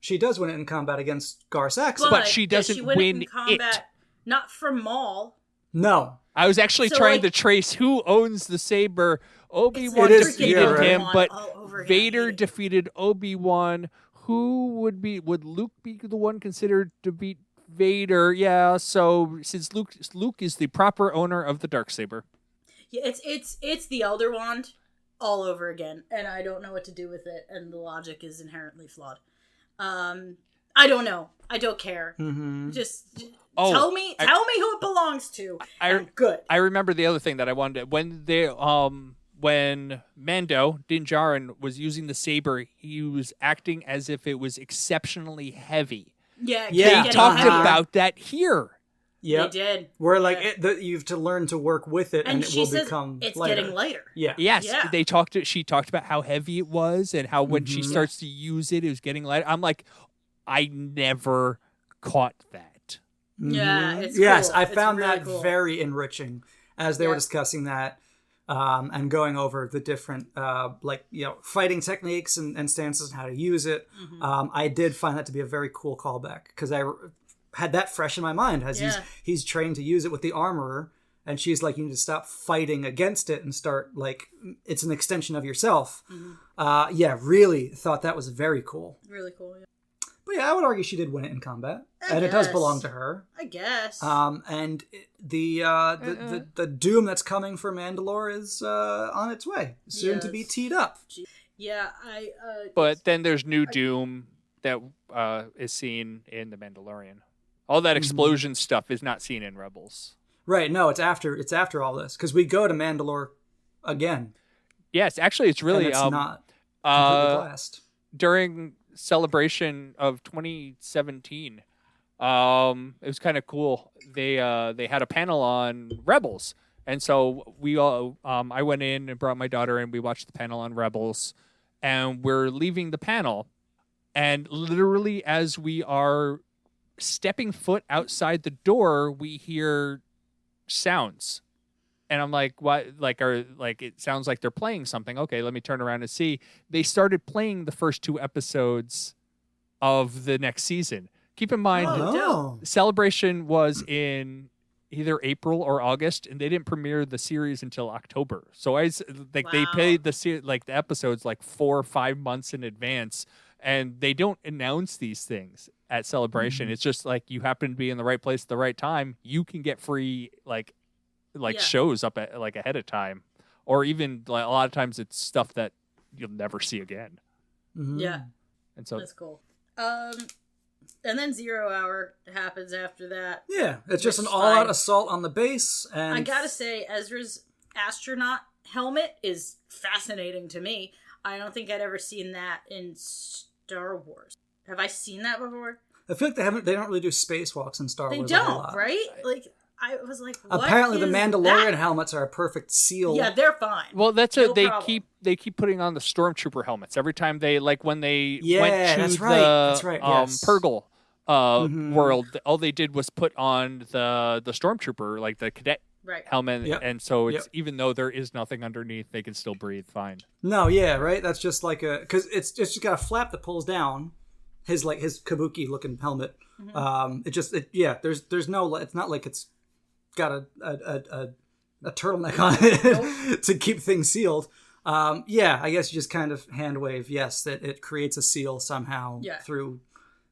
She does win it in combat against Gar Saxon. But she does doesn't win win in combat, not from Maul. No. I was actually So, trying like- to trace who owns the saber. Obi-Wan It is- defeated yeah, right. him, but all over again. Vader defeated Obi-Wan. Who would Luke be the one considered to beat Vader? Yeah, so since Luke is the proper owner of the Darksaber. Yeah, it's the Elder Wand all over again, and I don't know what to do with it, and the logic is inherently flawed. I don't know. I don't care. Just Oh, tell me who it belongs to. I- I'm good. I remember the other thing that I wanted when they when Mando, Din Djarin, was using the saber, he was acting as if it was exceptionally heavy. Yeah, Yeah. They getting talked heavier. about that here. Yep. They did. Where like Yeah. you have to learn to work with it, and And it she will says become it's lighter. getting lighter. Yeah. Yes, Yeah. she talked about how heavy it was and how when she starts to use it, it was getting lighter. I'm like, I never caught that. Yeah, it's Yes, cool. I It's found really that cool. very enriching as they were Yeah. discussing that and going over the different fighting techniques and stances and how to use it. Mm-hmm. I did find that to be a very cool callback because I had that fresh in my mind as Yeah. he's trained to use it with the armorer, and she's like, you need to stop fighting against it and start like it's an extension of yourself. Really thought that was very cool. Really cool. Yeah. But yeah, I would argue she did win it in combat, I and it does guess. belong to her. I guess. And the doom that's coming for Mandalore is on its way, soon to be Yes. teed up. Yeah, But then there's new Doom that is seen in The Mandalorian. All that explosion stuff is not seen in Rebels. Right? No, it's after all this because we go to Mandalore again. Yes, actually, it's really And it's not completely blast. during Celebration of 2017. It was kind of cool. They had a panel on Rebels, and so we all I went in and brought my daughter in. We watched the panel on Rebels, and we're leaving the panel, and literally as we are stepping foot outside the door, we hear sounds. And I'm like, what? Like, it sounds like they're playing something. Okay, let me turn around and see. They started playing the first 2 episodes of the next season. Keep in mind, Oh, Celebration was in either April or August, and they didn't premiere the series until October. So they Wow. played the episodes like 4 or 5 months in advance, and they don't announce these things at Celebration. It's just like you happen to be in the right place at the right time. You can get free Yeah. shows up at, ahead of time, or even a lot of times it's stuff that you'll never see again. yeah, And so that's cool. And then 0 Hour happens after that. yeah, it's just an It's all-out fine. assault on the base, and I gotta say, Ezra's astronaut helmet is fascinating to me. I don't think I'd ever seen that in Star Wars. Have I seen that before? I feel like they don't really do spacewalks in Star They Wars. a whole don't, lot. right? Like, I was like, what Apparently, the is Mandalorian that? helmets are a perfect seal. Yeah, they're fine. well, that's No they problem. keep putting on the stormtrooper helmets every time they when they Yeah, went to that's the right. That's right, yes. Purgle world. All they did was put on the stormtrooper, like the cadet Right. helmet, Yep. and so it's Yep. even though there is nothing underneath, they can still breathe fine. No, yeah, right. That's just like because it's just got a flap that pulls down his kabuki looking helmet. There's no. It's not like it's got a turtleneck on it to keep things sealed. I guess you just kind of hand wave yes that it creates a seal somehow through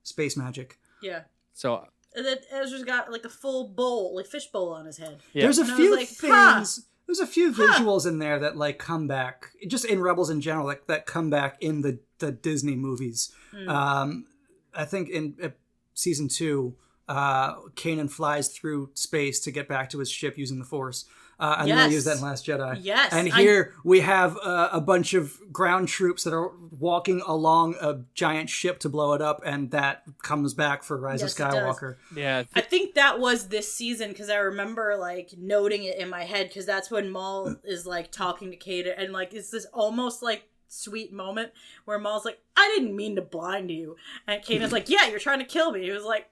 space magic. Yeah. So And then Ezra's got like a full bowl, like fish bowl on his head. yeah. There's a And I few was like, things. There's a few visuals in there that like come back, just in Rebels in general, like that come back in the Disney movies. I think in season 2, Kanan flies through space to get back to his ship using the Force. And then they use that in Last Jedi. Yes, And here we have a bunch of ground troops that are walking along a giant ship to blow it up, and that comes back for Rise Yes, of it does. Skywalker. yeah, I think that was this season because I remember like noting it in my head because that's when Maul is like talking to Kanan and like it's this almost like sweet moment where Maul's like, I didn't mean to blind you. And Kanan's like, yeah, you're trying to kill me. He was like,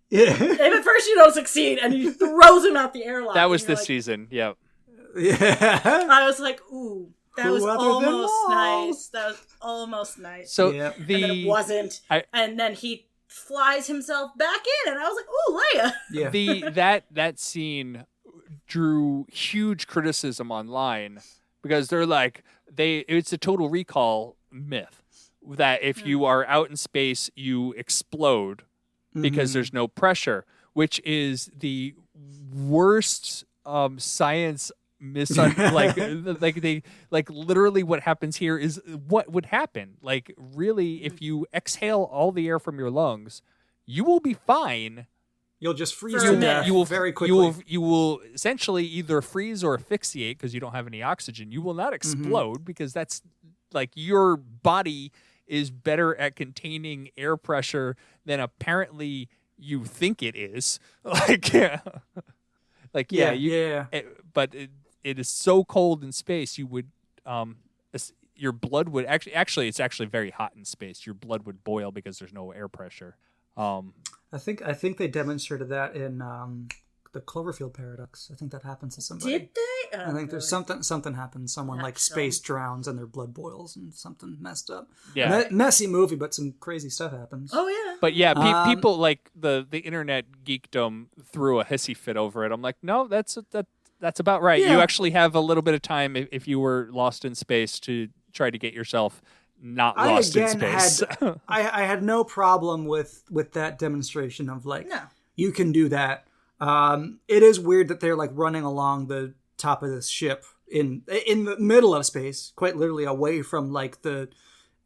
Yeah. and at first you don't succeed, and he throws him out the airlock. that was and you're this like- season. Yeah. Yeah. I was like, ooh, that Who was other than almost Maul? nice. That was almost nice. So Yeah. and then it wasn't. And then he flies himself back in, and I was like, ooh, Leia. Yeah. that scene drew huge criticism online because they're like it's a Total Recall myth that if you are out in space you explode because there's no pressure, which is the worst science like literally what happens here is what would happen. Like really, if you exhale all the air from your lungs, you will be fine. You'll just freeze For a to minute. death you will very quickly. You will essentially either freeze or asphyxiate because you don't have any oxygen. You will not explode because that's like your body is better at containing air pressure than apparently you think it is. Like but it is so cold in space. You would your blood would actually it's actually very hot in space. Your blood would boil because there's no air pressure. I think they demonstrated that in the Cloverfield paradox. I think that happens to somebody. Did they? I think there's something happens. Someone like space drowns and their blood boils and something messed up. Yeah, messy movie, but some crazy stuff happens. Oh yeah. but yeah, people like the internet geekdom threw a hissy fit over it. I'm like, no, that's about right. Yeah. You actually have a little bit of time if you were lost in space to try to get yourself not lost in space. I had no problem with that demonstration of like, No. you can do that. It is weird that they're like running along the top of this ship in the middle of space, quite literally away from like the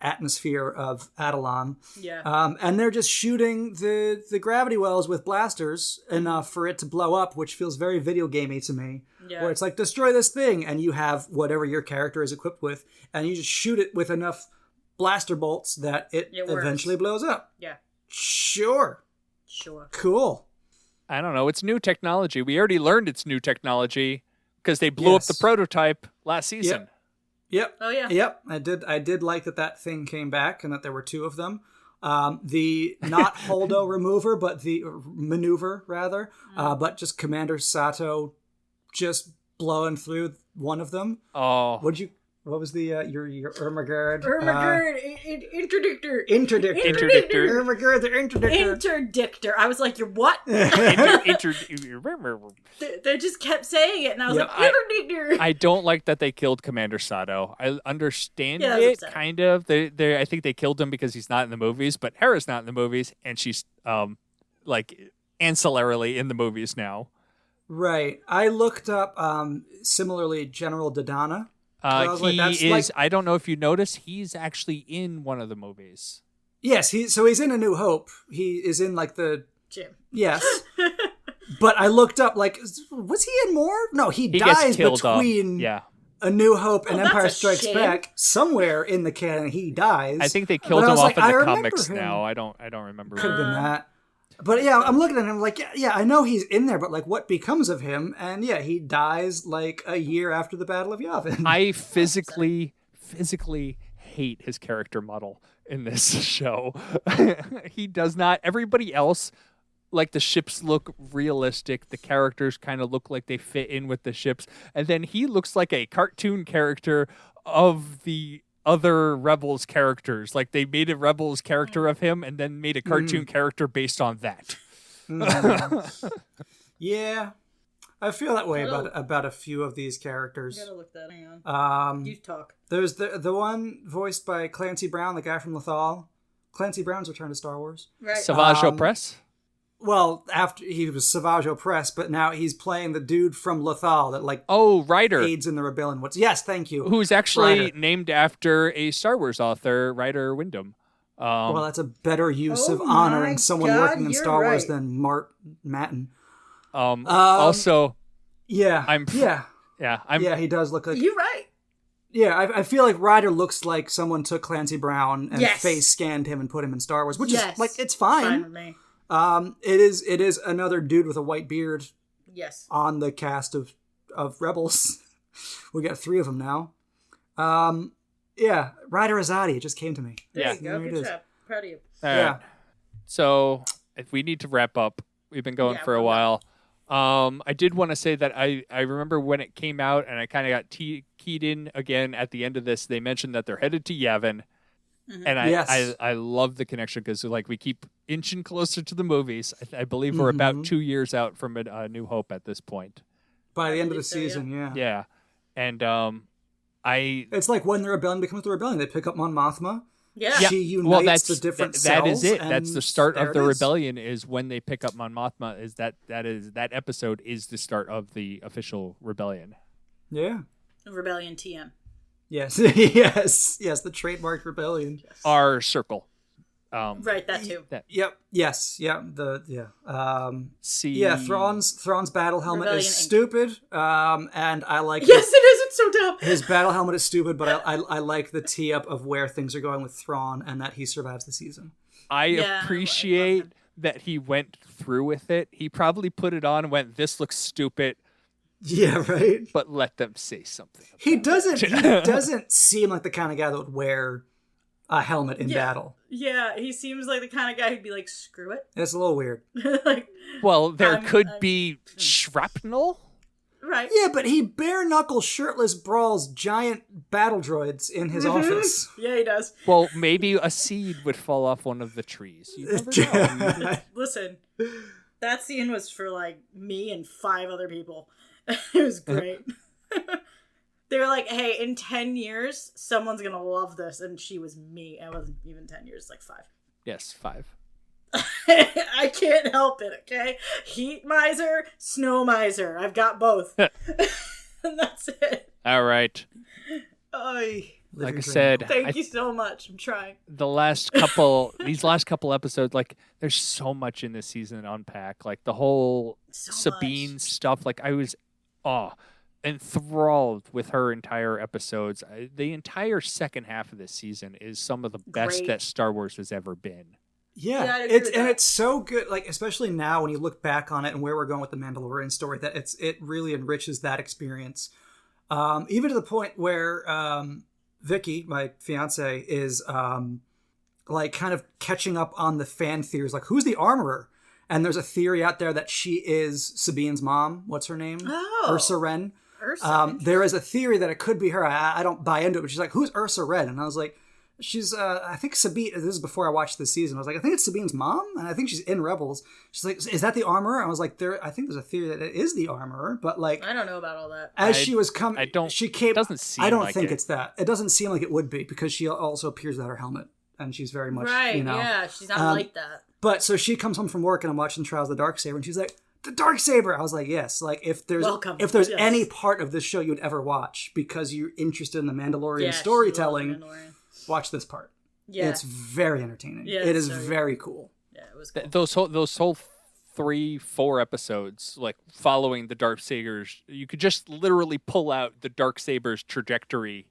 atmosphere of Adelon. Yeah. And they're just shooting the gravity wells with blasters enough for it to blow up, which feels very video gamey to me. Yeah. Where it's like, destroy this thing, and you have whatever your character is equipped with, and you just shoot it with enough blaster bolts that it works. eventually blows up. Yeah. Sure. Cool. I don't know. It's new technology. We already learned it's new technology because they blew up the prototype last season. Yep. Oh yeah. Yep. I did like that thing came back and that there were two of them. The not holdo remover, but the maneuver rather, but just Commander Sato just blowing through one of them. Oh. What was the your Ermagerd? Interdictor. Interdictor. Ermagerd, the interdictor. Interdictor. I was like, you're what? They just kept saying it, and I was like, interdictor. I don't like that they killed Commander Sato. I understand Yeah, it, upsetting. kind of. I think they killed him because he's not in the movies, but Hera's not in the movies, and she's like ancillarily in the movies now. Right. I looked up similarly General Dodonna. I don't know if you noticed, he's actually in one of the movies. Yes, he's in A New Hope. He is in like the Jim. Yes. But I looked up like, was he in more? No, he dies gets killed between A New Hope and that's Empire a Strikes shame. Back. Somewhere in the canon he dies. I think they killed But I him was off like, in I the remember comics him. now. I don't remember. Could have been that. But yeah, I'm looking at him like, yeah, I know he's in there, but like what becomes of him? And yeah, he dies like a year after the Battle of Yavin. I physically hate his character model in this show. He does not. Everybody else, like the ships look realistic. The characters kind of look like they fit in with the ships. And then he looks like a cartoon character of the other Rebels characters. Like they made a Rebels character of him and then made a cartoon character based on that. Yeah. I feel that way about a few of these characters. Gotta look that. Hang on. You talk. There's the one voiced by Clancy Brown, the guy from Lethal. Clancy Brown's returned to Star Wars. Right. Savage Opress? Well, after he was Savage Opress, but now he's playing the dude from Lethal that like Ryder. aids in the rebellion. Yes, thank you. Who's actually Ryder. named after a Star Wars author, Ryder Wyndham. Well, that's a better use of Oh honoring my someone God, working in you're Star Wars right. than Mart Matten. Also, Yeah. yeah, he does look like. You're right. Yeah, I feel like Ryder looks like someone took Clancy Brown and Yes. face scanned him and put him in Star Wars, which Yes. is like it's Fine fine. with me. It is another dude with a white beard Yes. on the cast of Rebels. We got 3 of them now. Yeah, Ryder Azadi. It just came to me. There you go. There it Good is. job. Proud of you. All right. Yeah. So if we need to wrap up. We've been going Yeah, for a we're while. I did want to say that I remember when it came out, and I kind of got keyed in again at the end of this. They mentioned that they're headed to Yavin, and I love the connection because like we keep inching closer to the movies. I believe we're about 2 years out from a New Hope at this point. By the end of the believe so, yeah. season, yeah. Yeah, and It's like when the rebellion becomes the rebellion. They pick up Mon Mothma. Yeah. She unites the different that is cells, it. That's and the start there of the it is. rebellion. Is when they pick up Mon Mothma. That episode is the start of the official rebellion. Yeah. Rebellion TM. Yes. yes. The trademarked rebellion. Our circle. Right, that too. Yep. Yes. Yeah. See, Yeah. Thrawn's battle helmet Rebellion is Inc. stupid. And I like. Yes, it is. It's so dumb. His battle helmet is stupid, but I like the tee up of where things are going with Thrawn and that he survives the season. I Yeah, appreciate that he went through with it. He probably put it on and went, "This looks stupid," Yeah. Right. but let them say something. He doesn't seem like the kind of guy that would wear a helmet in battle. Yeah, he seems like the kind of guy who'd be like, screw it. It's a little weird. Like, Well, there could I'm- be shrapnel. right. Yeah, but he bare knuckle shirtless brawls giant battle droids in his office. Yeah, he does. Well, maybe a seed would fall off one of the trees. You never know. Listen, that scene was for like me and 5 other people. It was great. They were like, hey, in 10 years, someone's going to love this. And she was me. It wasn't even 10 years, like 5. Yes, 5. I can't help it, okay? Heat miser, snow miser. I've got both. And that's it. All right. Oy. Like I said, Thank you so much. I'm trying. these last couple episodes, like there's so much in this season to unpack. Like the whole So Sabine much. stuff. Like I was, enthralled with her entire episodes. The entire second half of this season is some of the best Great. that Star Wars has ever been. Yeah, Yeah, I'd agree with that. it's so good. Like especially now when you look back on it and where we're going with the Mandalorian story, that it really enriches that experience. Even to the point where Vicky, my fiance, is like kind of catching up on the fan theories. Like, who's the armorer? And there's a theory out there that she is Sabine's mom. What's her name? Oh. Ursa Wren. Ursa. There is a theory that it could be her. I don't buy into it, but she's like, who's Ursa Wren? And I was like, she's, I think Sabine, this is before I watched this season. I was like, I think it's Sabine's mom, and I think she's in Rebels. She's like, is that the armorer? I was like, I think there's a theory that it is the armorer, but like, I don't know about all that. as she was coming, she came, doesn't seem I don't like think it. it's that. It doesn't seem like it would be, because she also appears without her helmet, and she's very much, Right, you know. yeah, she's not like that. But so she comes home from work, and I'm watching Trials of the Darksaber, and she's like, the Darksaber. I was like, yes. Like if there's Welcome. Yes. any Yes. part of this show you would ever watch because you're interested in the Mandalorian Yeah, she storytelling, loves Mandalorian. watch this part. Yeah. It's very entertaining. Yeah, it is so good. very cool. Yeah, it was cool. Those whole 3-4 episodes, like following the Darksabers, you could just literally pull out the Darksaber's trajectory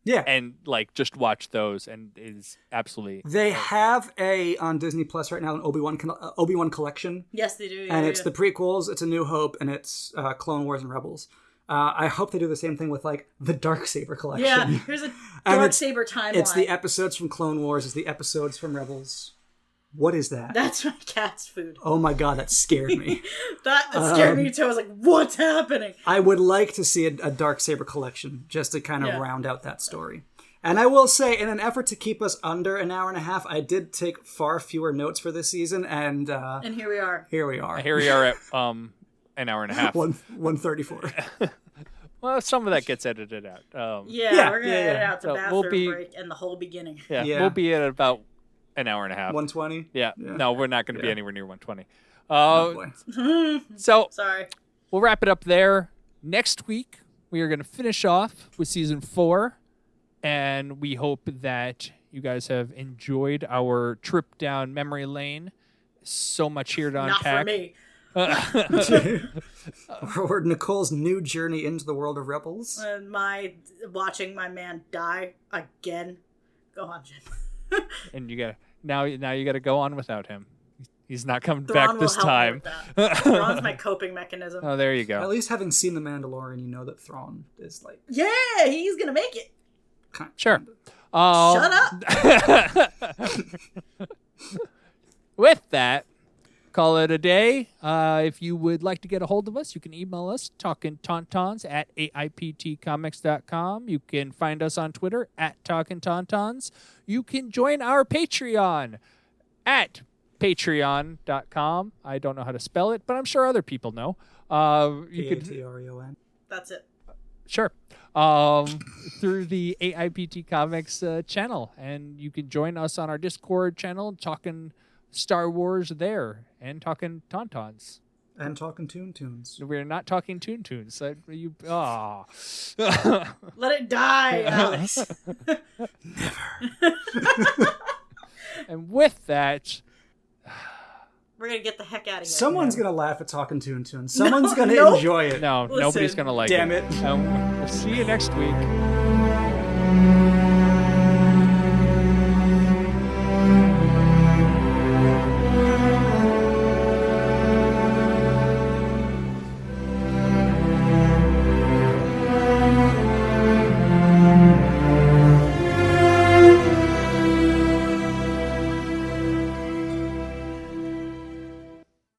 Yeah. and like just watch those, and it is absolutely. They have on Disney Plus right now an Obi-Wan collection, Yes, they do. Yeah, and it's yeah. the prequels, it's A New Hope, and it's Clone Wars and Rebels. I hope they do the same thing with like the Darksaber collection. Yeah, here's a And Darksaber timeline. It's the episodes from Clone Wars, it's the episodes from Rebels. What is that? That's my cat's food. Oh my god, that scared me. That scared me too. I was like, what's happening? I would like to see a Darksaber collection just to kind of Yeah. round out that story. And I will say, in an effort to keep us under an hour and a half, I did take far fewer notes for this season, and And here we are. here we are. Here we are at an hour and a half. 134. Well, some of that gets edited out. Yeah, we're gonna edit out the So bathroom we'll be- break and the whole beginning. Yeah, Yeah. we'll be at about an hour and a half. 120? Yeah. No, we're not going to be Yeah. anywhere near 120. Oh, boy. So Sorry. we'll wrap it up there. Next week, we are going to finish off with season 4, and we hope that you guys have enjoyed our trip down memory lane. So much here to Not unpack. for me. Or Nicole's new journey into the world of Rebels. And watching my man die again. Go on, Jim. And you got now you got to go on without him. He's not coming Thrawn back will this help me time. with that. Thrawn's my coping mechanism. Oh, there you At go. least having seen The Mandalorian, you know that Thrawn is like... Yeah, he's gonna make it. Sure. Shut up. With that, call it a day. If you would like to get a hold of us, you can email us, talkintauntauns@aiptcomics.com. You can find us on Twitter, @talkintauntauns. You can join our Patreon at patreon.com. I don't know how to spell it, but I'm sure other people know. You could Patreon. That's it. Sure. Through the AIPT Comics channel. And you can join us on our Discord channel, talking Star Wars there, and talking Tauntauns. And talking tunes. We're not talking Tunes. Let it die, Alex. And with that, We're gonna get the heck out of here. Someone's gonna laugh at Talkin Tauntauns. Someone's gonna nope. enjoy it. no, Listen, nobody's going to like damn it. it. We'll see you next week.